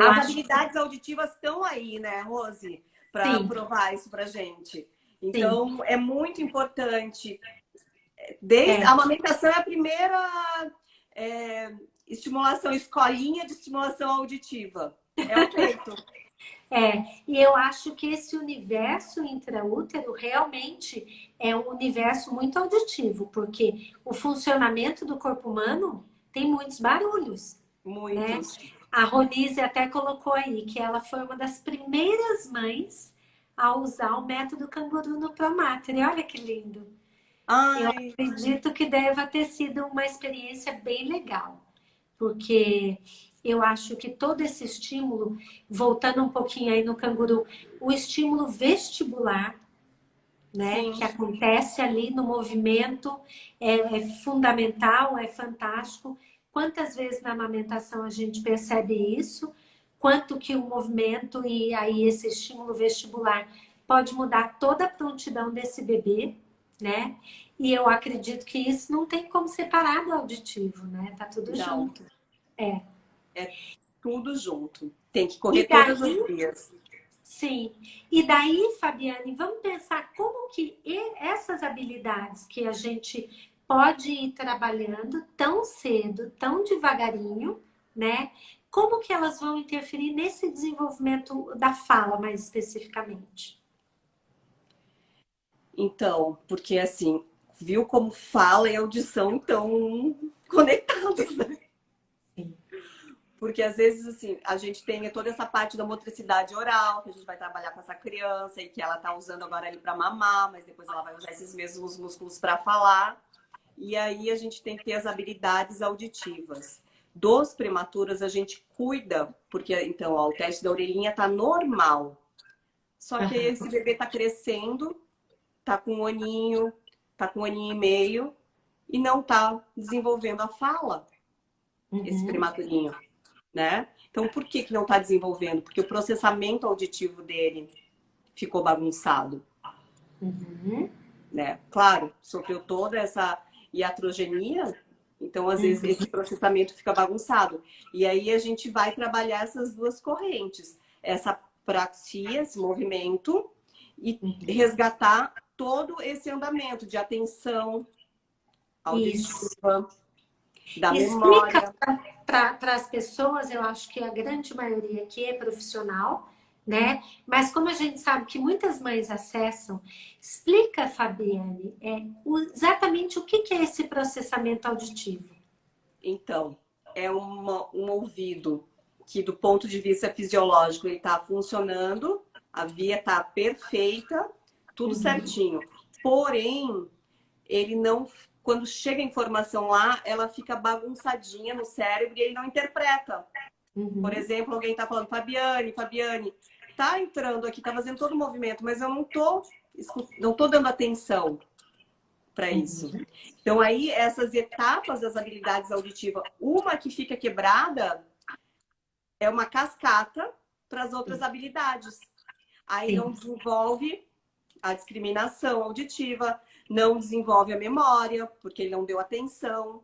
as habilidades auditivas estão aí, né, Rose? Para provar isso pra gente. Então, é muito importante. A amamentação é a primeira estimulação, escolinha de estimulação auditiva. É o peito. E eu acho que esse universo intraútero realmente é um universo muito auditivo, porque o funcionamento do corpo humano tem muitos barulhos. Muitos. Né? A Ronise até colocou aí que ela foi uma das primeiras mães a usar o método canguru no Promater. Olha que lindo. Eu acredito que deva ter sido uma experiência bem legal, porque eu acho que todo esse estímulo, voltando um pouquinho aí no canguru, o estímulo vestibular, né, que acontece ali no movimento, é fundamental, é fantástico. Quantas vezes na amamentação a gente percebe isso? Quanto que o movimento e aí esse estímulo vestibular pode mudar toda a prontidão desse bebê. né? E eu acredito que isso não tem como separar do auditivo, né? Tá tudo Não, junto. É. é tudo junto. Tem que E correr todas as daí, vias. sim. E daí, Fabiane, vamos pensar como que essas habilidades que a gente pode ir trabalhando tão cedo, tão devagarinho, né? Como que elas vão interferir nesse desenvolvimento da fala, mais especificamente? Então, porque assim, viu como fala e audição estão conectados, né? Sim. Porque às vezes, assim, a gente tem toda essa parte da motricidade oral, que a gente vai trabalhar com essa criança e que ela tá usando agora ali para mamar, mas depois ela vai usar esses mesmos músculos para falar. E aí a gente tem que ter as habilidades auditivas. Dos prematuros a gente cuida, porque então ó, o teste da orelhinha tá normal. Só que aí Aham. esse bebê tá crescendo, tá com 1 aninho, tá com 1 aninho e meio e não tá desenvolvendo a fala, esse Uhum. prematurinho, né? Então por que que não tá desenvolvendo? Porque o processamento auditivo dele ficou bagunçado, Uhum. né? Claro, sofreu toda essa iatrogenia, então às vezes esse Uhum. processamento fica bagunçado. E aí a gente vai trabalhar essas duas correntes, essa praxia, esse movimento, e Uhum. resgatar todo esse andamento de atenção Isso. auditiva, da Explica memória. para as pessoas, eu acho que a grande maioria aqui é profissional, né? Mas como a gente sabe que muitas mães acessam, explica, Fabiane, exatamente o que é esse processamento auditivo. Então, é um ouvido que, do ponto de vista fisiológico, ele está funcionando, a via está perfeita, tudo Uhum. certinho. Porém, ele não, quando chega a informação lá, ela fica bagunçadinha no cérebro e ele não interpreta. Por Uhum. exemplo, alguém está falando, Fabiane, Fabiane, tá entrando aqui, tá fazendo todo o movimento, mas eu não tô dando atenção para isso. Uhum. Então, aí, essas etapas das habilidades auditivas, uma que fica quebrada é uma cascata para as outras habilidades. Aí não Sim. desenvolve a discriminação auditiva, não desenvolve a memória, porque ele não deu atenção.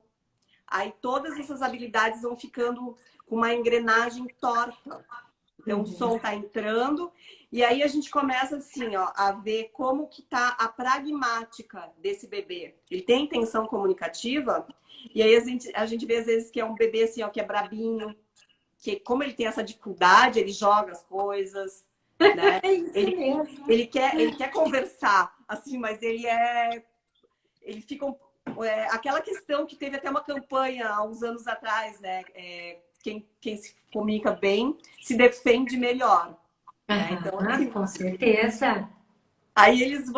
Aí todas essas habilidades vão ficando com uma engrenagem torta. Então o som Uhum. está entrando e aí a gente começa assim, ó, a ver como que tá a pragmática desse bebê. Ele tem intenção comunicativa e aí a gente vê às vezes que é um bebê assim, ó, que é brabinho, que como ele tem essa dificuldade, ele joga as coisas, né? É isso Ele, mesmo. ele quer conversar, assim, mas ele fica aquela questão que teve até uma campanha há uns anos atrás, né? Quem se comunica bem se defende melhor, né? Então, Aham, assim, com certeza. aí tu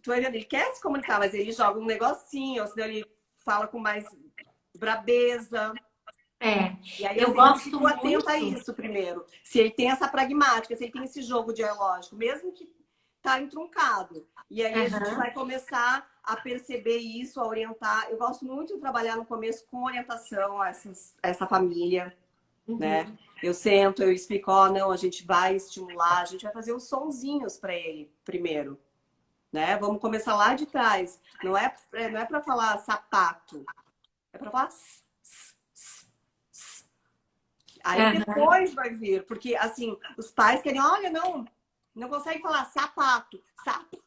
vai vendo, ele quer se comunicar, mas ele joga um negocinho, ou senão ele fala com mais brabeza. É, E aí, eu assim, a gente gosto ficou atenta a muito. isso primeiro. Se ele tem essa pragmática, se ele tem esse jogo dialógico, mesmo que tá entroncado. E aí a gente Aham. vai começar a perceber isso, a orientar. Eu gosto muito de trabalhar no começo com orientação a essa família, né? Uhum. Eu sento, eu explico, ó, não, a gente vai estimular, a gente vai fazer os sonzinhos para ele primeiro, né? Vamos começar lá de trás. Não é para falar sapato, é para falar aí Aham. depois vai vir, porque assim, os pais querem, olha, não consegue falar sapato, sapo,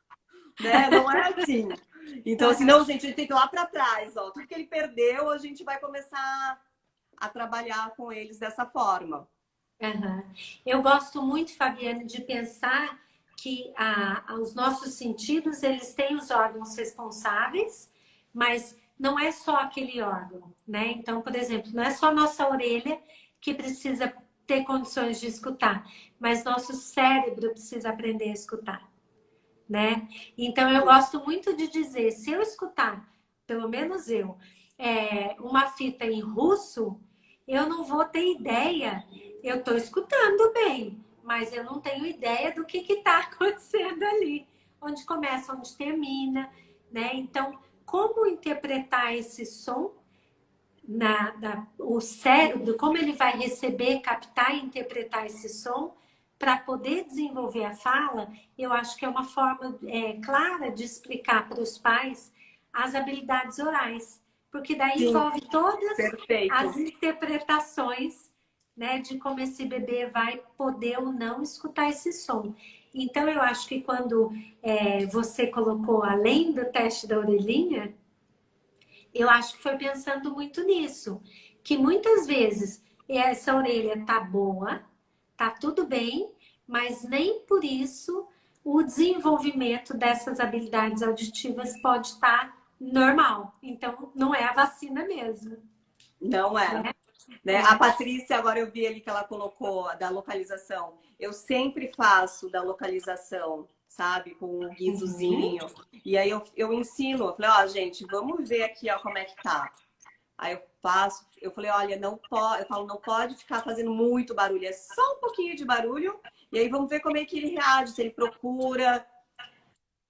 né? Não é assim. Então, assim, não, gente, a gente tem que ir lá para trás, ó. Tudo que ele perdeu, a gente vai começar a trabalhar com eles dessa forma. Aham. Eu gosto muito, Fabiane, de pensar que os nossos sentidos, eles têm os órgãos responsáveis, mas não é só aquele órgão, né? Então, por exemplo, não é só a nossa orelha que precisa ter condições de escutar, mas nosso cérebro precisa aprender a escutar, né? Então, eu gosto muito de dizer, se eu escutar, pelo menos eu, uma fita em russo, eu não vou ter ideia. Eu estou escutando bem, mas eu não tenho ideia do que está acontecendo ali, onde começa, onde termina, né? Então, como interpretar esse som o cérebro, como ele vai receber, captar e interpretar esse som para poder desenvolver a fala, eu acho que é uma forma clara de explicar para os pais as habilidades orais. Porque daí Sim, envolve todas as perfeito. interpretações, né, de como esse bebê vai poder ou não escutar esse som. Então, eu acho que quando você colocou além do teste da orelhinha, eu acho que foi pensando muito nisso. Que muitas vezes essa orelha tá boa, tá tudo bem, mas nem por isso o desenvolvimento dessas habilidades auditivas pode estar normal. Então, não é a vacina mesmo, Não é. né? Né? A Patrícia, agora eu vi ali que ela colocou da localização. Eu sempre faço da localização, sabe? Com um Uhum. guizozinho. E aí eu ensino. Eu falei, ó, gente, vamos ver aqui, ó, como é que tá. Aí eu faço, eu falei, olha, não pode, eu falo, não pode ficar fazendo muito barulho, é só um pouquinho de barulho, e aí vamos ver como é que ele reage, se ele procura.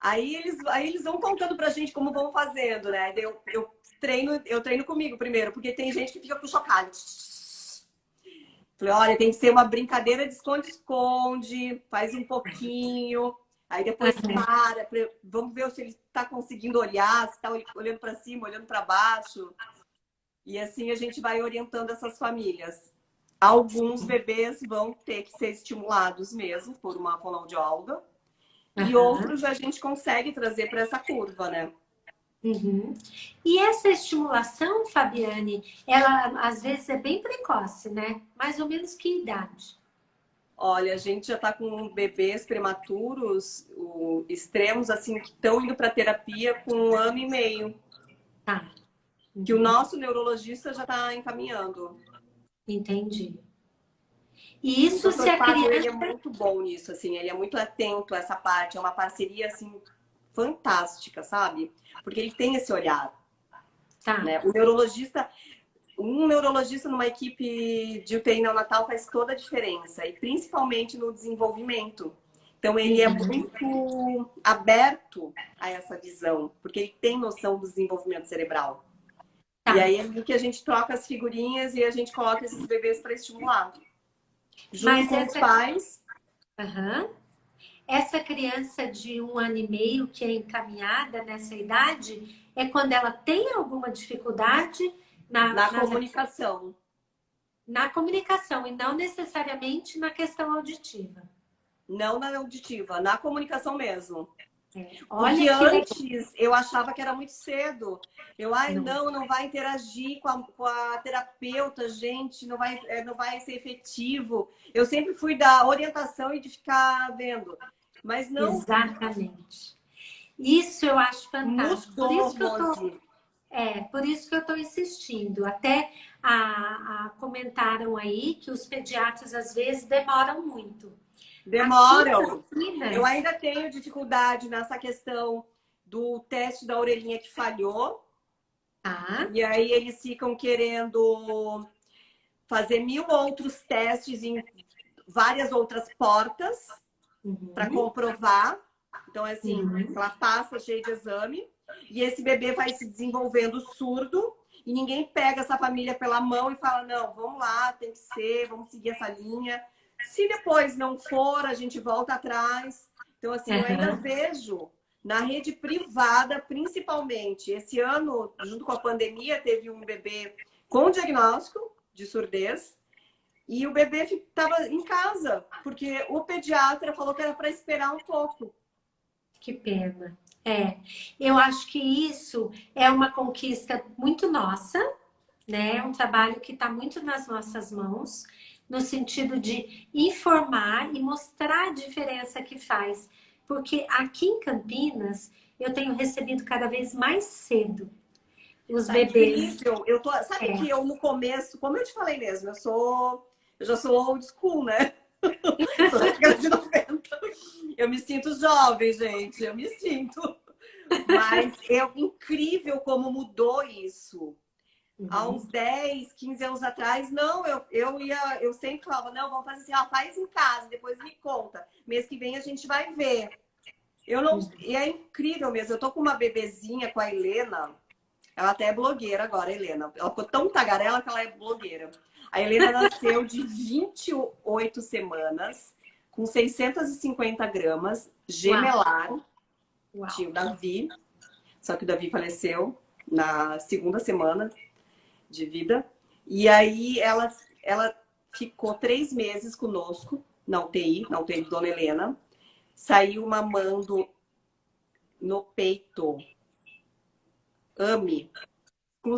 Aí eles vão contando pra gente como vão fazendo, né? Aí eu treino comigo primeiro, porque tem gente que fica com chocalho. Falei, olha, tem que ser uma brincadeira de esconde-esconde, faz um pouquinho, aí depois para, vamos ver se ele está conseguindo olhar, se está olhando para cima, olhando para baixo. E assim a gente vai orientando essas famílias. Alguns bebês vão ter que ser estimulados mesmo por uma fonoaudióloga, e Aham. outros a gente consegue trazer para essa curva, né? Uhum. E essa estimulação, Fabiane, ela às vezes é bem precoce, né? Mais ou menos que idade? Olha, a gente já está com bebês prematuros, extremos, assim, que estão indo para terapia com 1 ano e meio, Tá. que o Uhum. nosso neurologista já está encaminhando. Entendi. E O isso se doutor a Fábio, ele é criança. muito bom nisso, assim, ele é muito atento a essa parte, é uma parceria, assim, fantástica, sabe? Porque ele tem esse olhar, Tá. né? Um neurologista numa equipe de UTI neonatal faz toda a diferença, e principalmente no desenvolvimento. Então, ele é Uhum. muito aberto a essa visão, porque ele tem noção do desenvolvimento cerebral. E Tá. aí é ali que a gente troca as figurinhas e a gente coloca esses bebês para estimular. Junto Mas com os essa. pais. Aham. Essa criança de 1 ano e meio que é encaminhada nessa idade é quando ela tem alguma dificuldade Na nas comunicação, na comunicação e não necessariamente na questão auditiva. não na auditiva, na comunicação mesmo. Porque Olha que legal. antes eu achava que era muito cedo. Ai, Não. não vai interagir com a terapeuta, gente, não vai ser efetivo. Eu sempre fui da orientação e de ficar vendo. Mas não, Exatamente. Isso eu acho fantástico. mudou, Rose. Por isso que eu estou insistindo. Até comentaram aí que os pediatras às vezes demoram muito. Aqui em Demoram. Eu Campinas, ainda tenho dificuldade nessa questão do teste da orelhinha que falhou. tá? E aí eles ficam querendo fazer 1.000 outros testes em várias outras portas para Uhum, comprovar. Então, assim, uhum, ela passa cheia de exame e esse bebê vai se desenvolvendo surdo e ninguém pega essa família pela mão e fala, não, vamos lá, tem que ser, vamos seguir essa linha. Se depois não for, a gente volta atrás. Então, assim, eu ainda aham, vejo na rede privada, principalmente. Esse ano, junto com a pandemia, teve um bebê com diagnóstico de surdez e o bebê estava em casa, porque o pediatra falou que era para esperar um pouco. que pena. Eu acho que isso é uma conquista muito nossa, né? É um trabalho que está muito nas nossas mãos, no sentido de informar e mostrar a diferença que faz. Porque aqui em Campinas, eu tenho recebido cada vez mais cedo os Tá bebês. incrível. Sabe que eu no começo, como eu te falei mesmo, eu já sou old school, né? Sou da década de 90. Eu me sinto jovem, gente. Eu me sinto. Mas é incrível como mudou isso. Há uns Uhum. 10, 15 anos atrás, não, eu sempre falava, não, vamos fazer assim, ó, faz em casa, depois me conta. Mês que vem a gente vai ver. Eu não, e é incrível mesmo. Eu tô com uma bebezinha, com a Helena. Ela até é blogueira agora, a Helena. Ela ficou tão tagarela que ela é blogueira. A Helena nasceu de 28 semanas com 650 gramas, gemelar. Uau. Tinha o Davi, só que o Davi faleceu na segunda semana de vida. E aí ela ficou 3 meses conosco na UTI de Dona Helena. Saiu mamando no peito. Ame.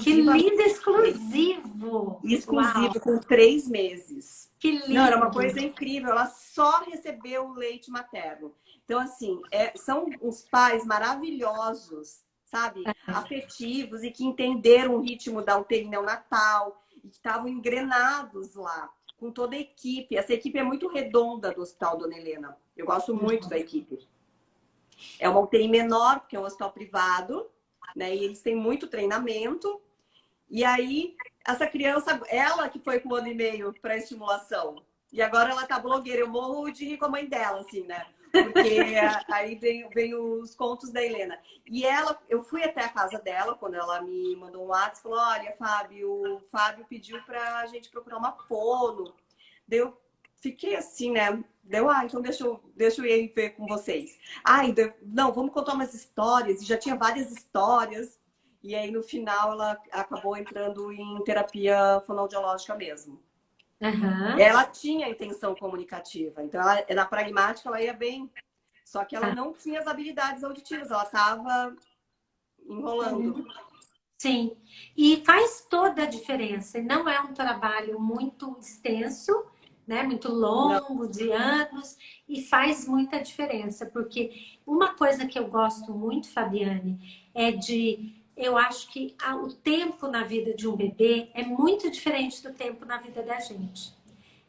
Que lindo, exclusivo! Exclusivo, Uau. com 3 meses. Que lindo! Não, era uma coisa incrível. Ela só recebeu o leite materno. Então, assim, são uns pais maravilhosos, sabe? Afetivos e que entenderam o ritmo da UTI neonatal e que estavam engrenados lá, com toda a equipe. Essa equipe é muito redonda do Hospital Dona Helena. Eu gosto muito da equipe. É uma UTI menor, porque é um hospital privado, né? E eles têm muito treinamento. E aí, essa criança, ela que foi com 1 ano e meio para estimulação. E agora ela tá blogueira. Eu morro de rir com a mãe dela, assim, né? Porque aí vem os contos da Helena. E eu fui até a casa dela, quando ela me mandou um WhatsApp, falou, olha, Fábio, o Fábio pediu pra gente procurar uma fono. Daí eu fiquei assim, né? Então deixa eu ir ver com vocês. Não, vamos contar umas histórias. E já tinha várias histórias. E aí, no final, ela acabou entrando em terapia fonoaudiológica mesmo. Uhum. Ela tinha intenção comunicativa. Então, na pragmática, ela ia bem. Só que ela não tinha as habilidades auditivas. Ela estava enrolando. Sim. E faz toda a diferença. Não é um trabalho muito extenso, né? Muito longo, de anos. E faz muita diferença. Porque uma coisa que eu gosto muito, Fabiane, eu acho que o tempo na vida de um bebê é muito diferente do tempo na vida da gente.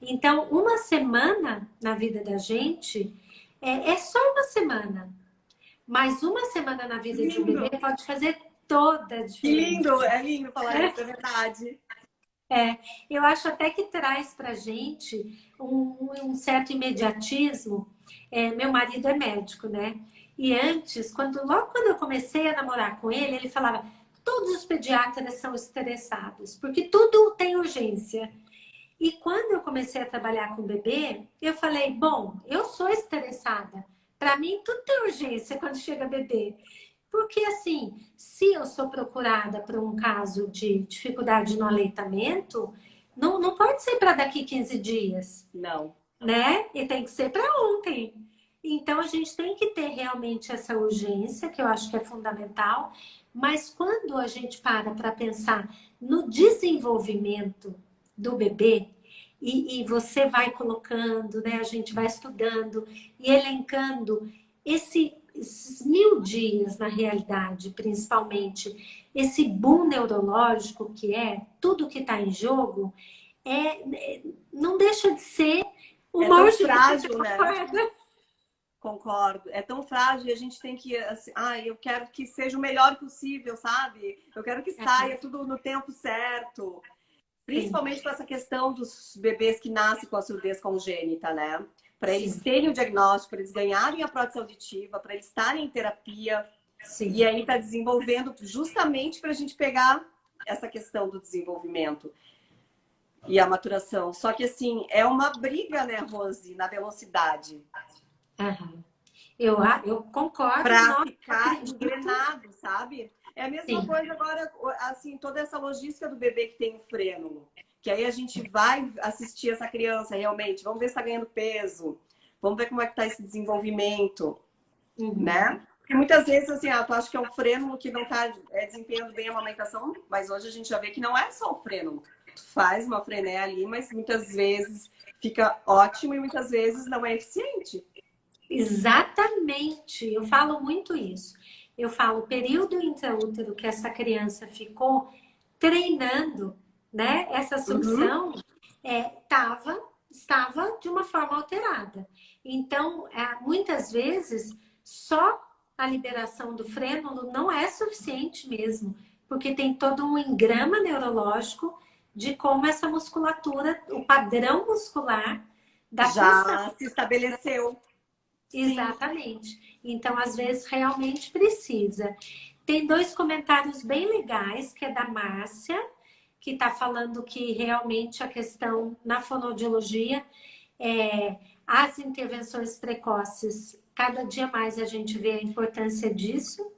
Então, uma semana na vida da gente é só uma semana. Mas uma semana na vida de um bebê pode fazer toda a diferença. Que lindo! É lindo falar isso, é verdade. Eu acho até que traz pra gente um certo imediatismo. Meu marido é médico, né? E antes, logo quando eu comecei a namorar com ele, ele falava: todos os pediatras são estressados, porque tudo tem urgência. E quando eu comecei a trabalhar com bebê, eu falei: bom, eu sou estressada. Para mim, tudo tem urgência quando chega bebê. Porque, assim, se eu sou procurada por um caso de dificuldade no aleitamento, não pode ser para daqui 15 dias. Não. Né? E tem que ser para ontem. Então, a gente tem que ter realmente essa urgência, que eu acho que é fundamental. Mas quando a gente para pensar no desenvolvimento do bebê, e você vai colocando, né? A gente vai estudando e elencando esses 1000 dias na realidade, principalmente, esse boom neurológico que tudo que está em jogo, não deixa de ser o tão frágil, né? Concorda? Concordo. É tão frágil e a gente tem que, assim, eu quero que seja o melhor possível, sabe? Eu quero que saia tudo no tempo certo. Principalmente com essa questão dos bebês que nascem com a surdez congênita, né? Para eles terem o diagnóstico, para eles ganharem a prótese auditiva, para eles estarem em terapia. Sim. E aí tá desenvolvendo justamente para a gente pegar essa questão do desenvolvimento e a maturação. Só que, assim, é uma briga, né, Rose, na velocidade. Uhum. Eu concordo. Para ficar engrenado, sabe? É a mesma Sim. coisa agora, assim, toda essa logística do bebê que tem o frênulo. Que aí a gente vai assistir essa criança realmente. Vamos ver se está ganhando peso. Vamos ver como é que está esse desenvolvimento, né? Porque muitas vezes, assim, tu acha que é um frênulo que não está desempenhando bem a amamentação, mas hoje a gente já vê que não é só o frênulo. Tu faz uma frené ali, mas muitas vezes fica ótimo e muitas vezes não é eficiente. Exatamente. Eu falo muito isso. Eu falo, o período intraútero que essa criança ficou treinando, né? Essa sucção estava de uma forma alterada. Então, muitas vezes, só a liberação do frênulo não é suficiente mesmo, porque tem todo um engrama neurológico de como essa musculatura, o padrão muscular da já se estabeleceu. Exatamente. Então, às vezes, realmente precisa. Tem 2 comentários bem legais, que é da Márcia, que está falando que realmente a questão na fonoaudiologia As intervenções precoces, cada dia mais a gente vê a importância disso,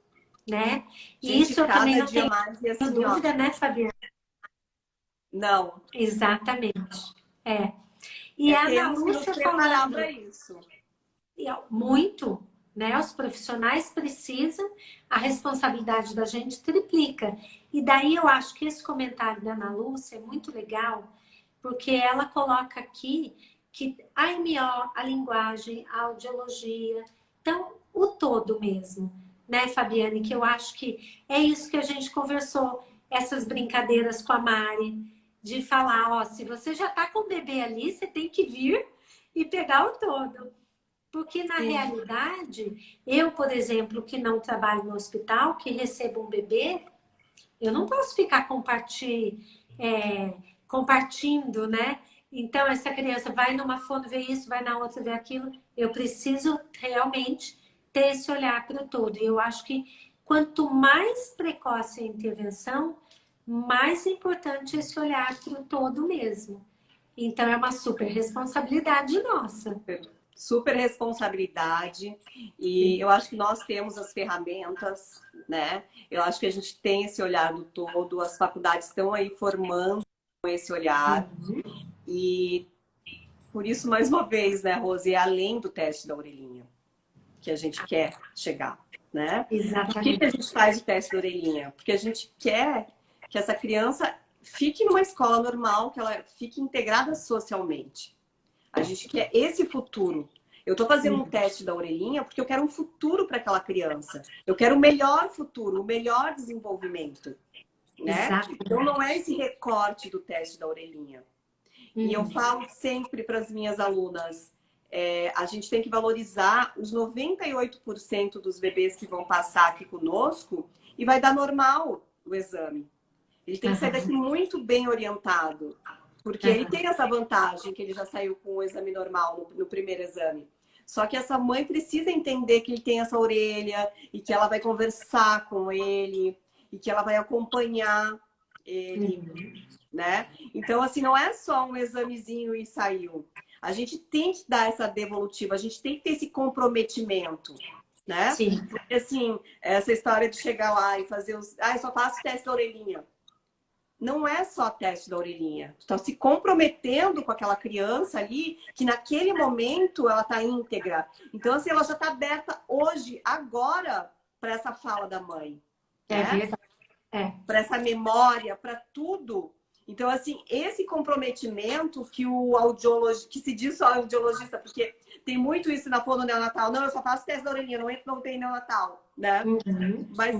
né? E Gente, isso eu também cada não dia tenho mais e assim, ó. dúvida, né, Fabiana? Não, Exatamente. É. E é a Ana temos que nos Lúcia preparar falando para isso. muito, né? Os profissionais precisam, a responsabilidade da gente triplica. E daí eu acho que esse comentário da Ana Lúcia é muito legal, porque ela coloca aqui que a MO, a linguagem, a audiologia, então o todo mesmo, né, Fabiane? Que eu acho que é isso que a gente conversou, essas brincadeiras com a Mari, de falar, ó, se você já tá com o bebê ali, você tem que vir e pegar o todo. Porque, na Sim. realidade, eu, por exemplo, que não trabalho no hospital, que recebo um bebê, eu não posso ficar compartindo, né? Então, essa criança vai numa fono ver isso, vai na outra ver aquilo. Eu preciso realmente ter esse olhar para o todo. E eu acho que quanto mais precoce a intervenção, mais importante esse olhar para o todo mesmo. Então, é uma super responsabilidade nossa. Super responsabilidade, e eu acho que nós temos as ferramentas, né? Eu acho que a gente tem esse olhar do todo, as faculdades estão aí formando esse olhar, e por isso, mais uma vez, né, Rose, é além do teste da orelhinha que a gente quer chegar, né? Por que a Exatamente. gente faz o teste da orelhinha? Porque a gente quer que essa criança fique numa escola normal, que ela fique integrada socialmente. A gente quer esse futuro. Eu estou fazendo um teste da orelhinha porque eu quero um futuro para aquela criança. Eu quero o melhor futuro, o melhor desenvolvimento, né? Exatamente. Então não é esse recorte do teste da orelhinha. E eu falo sempre para as minhas alunas, a gente tem que valorizar os 98% dos bebês que vão passar aqui conosco e vai dar normal o exame. Ele tem que sair daqui muito bem orientado. Porque ele tem essa vantagem que ele já saiu com o exame normal no primeiro exame. Só que essa mãe precisa entender que ele tem essa orelha e que ela vai conversar com ele e que ela vai acompanhar ele, né? Então, assim, não é só um examezinho e saiu. A gente tem que dar essa devolutiva, a gente tem que ter esse comprometimento, né? Sim. Porque, assim, essa história de chegar lá e fazer os... Ah, eu só faço teste da orelhinha. Não é só teste da orelhinha. Tu está se comprometendo com aquela criança ali, que naquele momento ela está íntegra. Então, assim, ela já está aberta hoje, agora, para essa fala da mãe. É Né? verdade. Para essa memória, para tudo. Então, assim, esse comprometimento que o audiologista, que se diz só audiologista, porque tem muito isso na fono neonatal. Não, eu só faço teste da orelhinha, não entro, não tem neonatal, né? Mas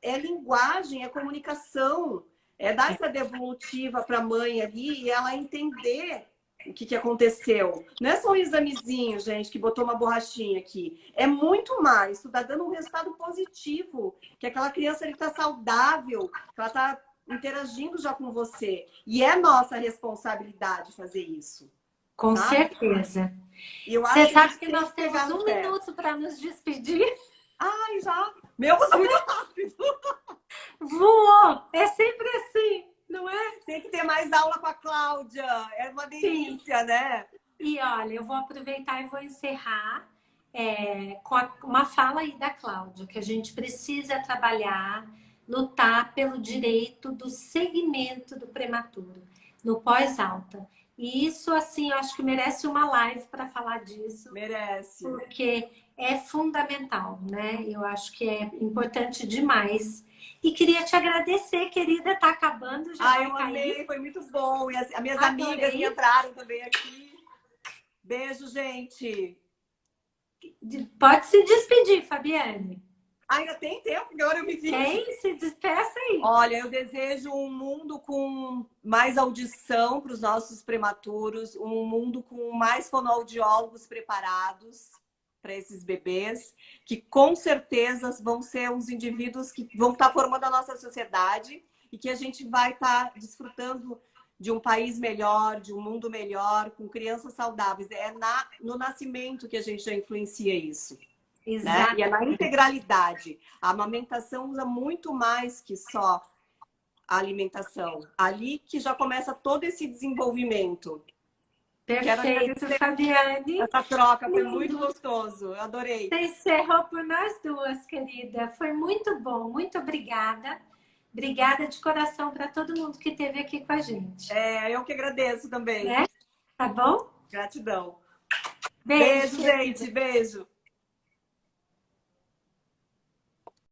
é linguagem, é comunicação. É dar essa devolutiva para a mãe ali e ela entender o que aconteceu. Não é só um examezinho, gente, que botou uma borrachinha aqui. É muito mais. Isso está dando um resultado positivo. Que aquela criança está saudável, que ela está interagindo já com você. E é nossa responsabilidade fazer isso. Com sabe? certeza. E Você sabe que tem nós temos pegar no um pé. minuto para nos despedir. Ai, já. Meu, passou muito rápido. Voou! É sempre assim, não é? Tem que ter mais aula com a Cláudia. É uma delícia, né? E olha, eu vou aproveitar e vou encerrar com uma fala aí da Cláudia, que a gente precisa trabalhar, lutar pelo direito do segmento do prematuro, no pós-alta. E isso, assim, eu acho que merece uma live para falar disso. Merece. Porque é fundamental, né? Eu acho que é importante demais. E queria te agradecer, querida. Tá acabando, já vai eu cair. amei, foi muito bom. E as minhas Adorei. amigas que entraram também aqui. Beijo, gente. Pode se despedir, Fabiane. Ainda tem tempo, porque agora eu me vi. Tem? Se despeça aí. Olha, eu desejo um mundo com mais audição para os nossos prematuros, um mundo com mais fonoaudiólogos preparados para esses bebês, que com certeza vão ser uns indivíduos que vão estar formando a nossa sociedade e que a gente vai estar desfrutando de um país melhor, de um mundo melhor, com crianças saudáveis. É no nascimento que a gente já influencia isso. Né? E é na integralidade. A amamentação usa muito mais que só a alimentação. Ali que já começa todo esse desenvolvimento. Quero Perfeito, agradecer Fabiane. essa troca, foi muito gostoso. Eu adorei. Você encerrou por nós duas, querida. Foi muito bom, muito obrigada. Obrigada de coração para todo mundo que esteve aqui com a gente. Eu que agradeço também. Né? Tá bom? Gratidão. Beijo, Beijo, gente. Beijo.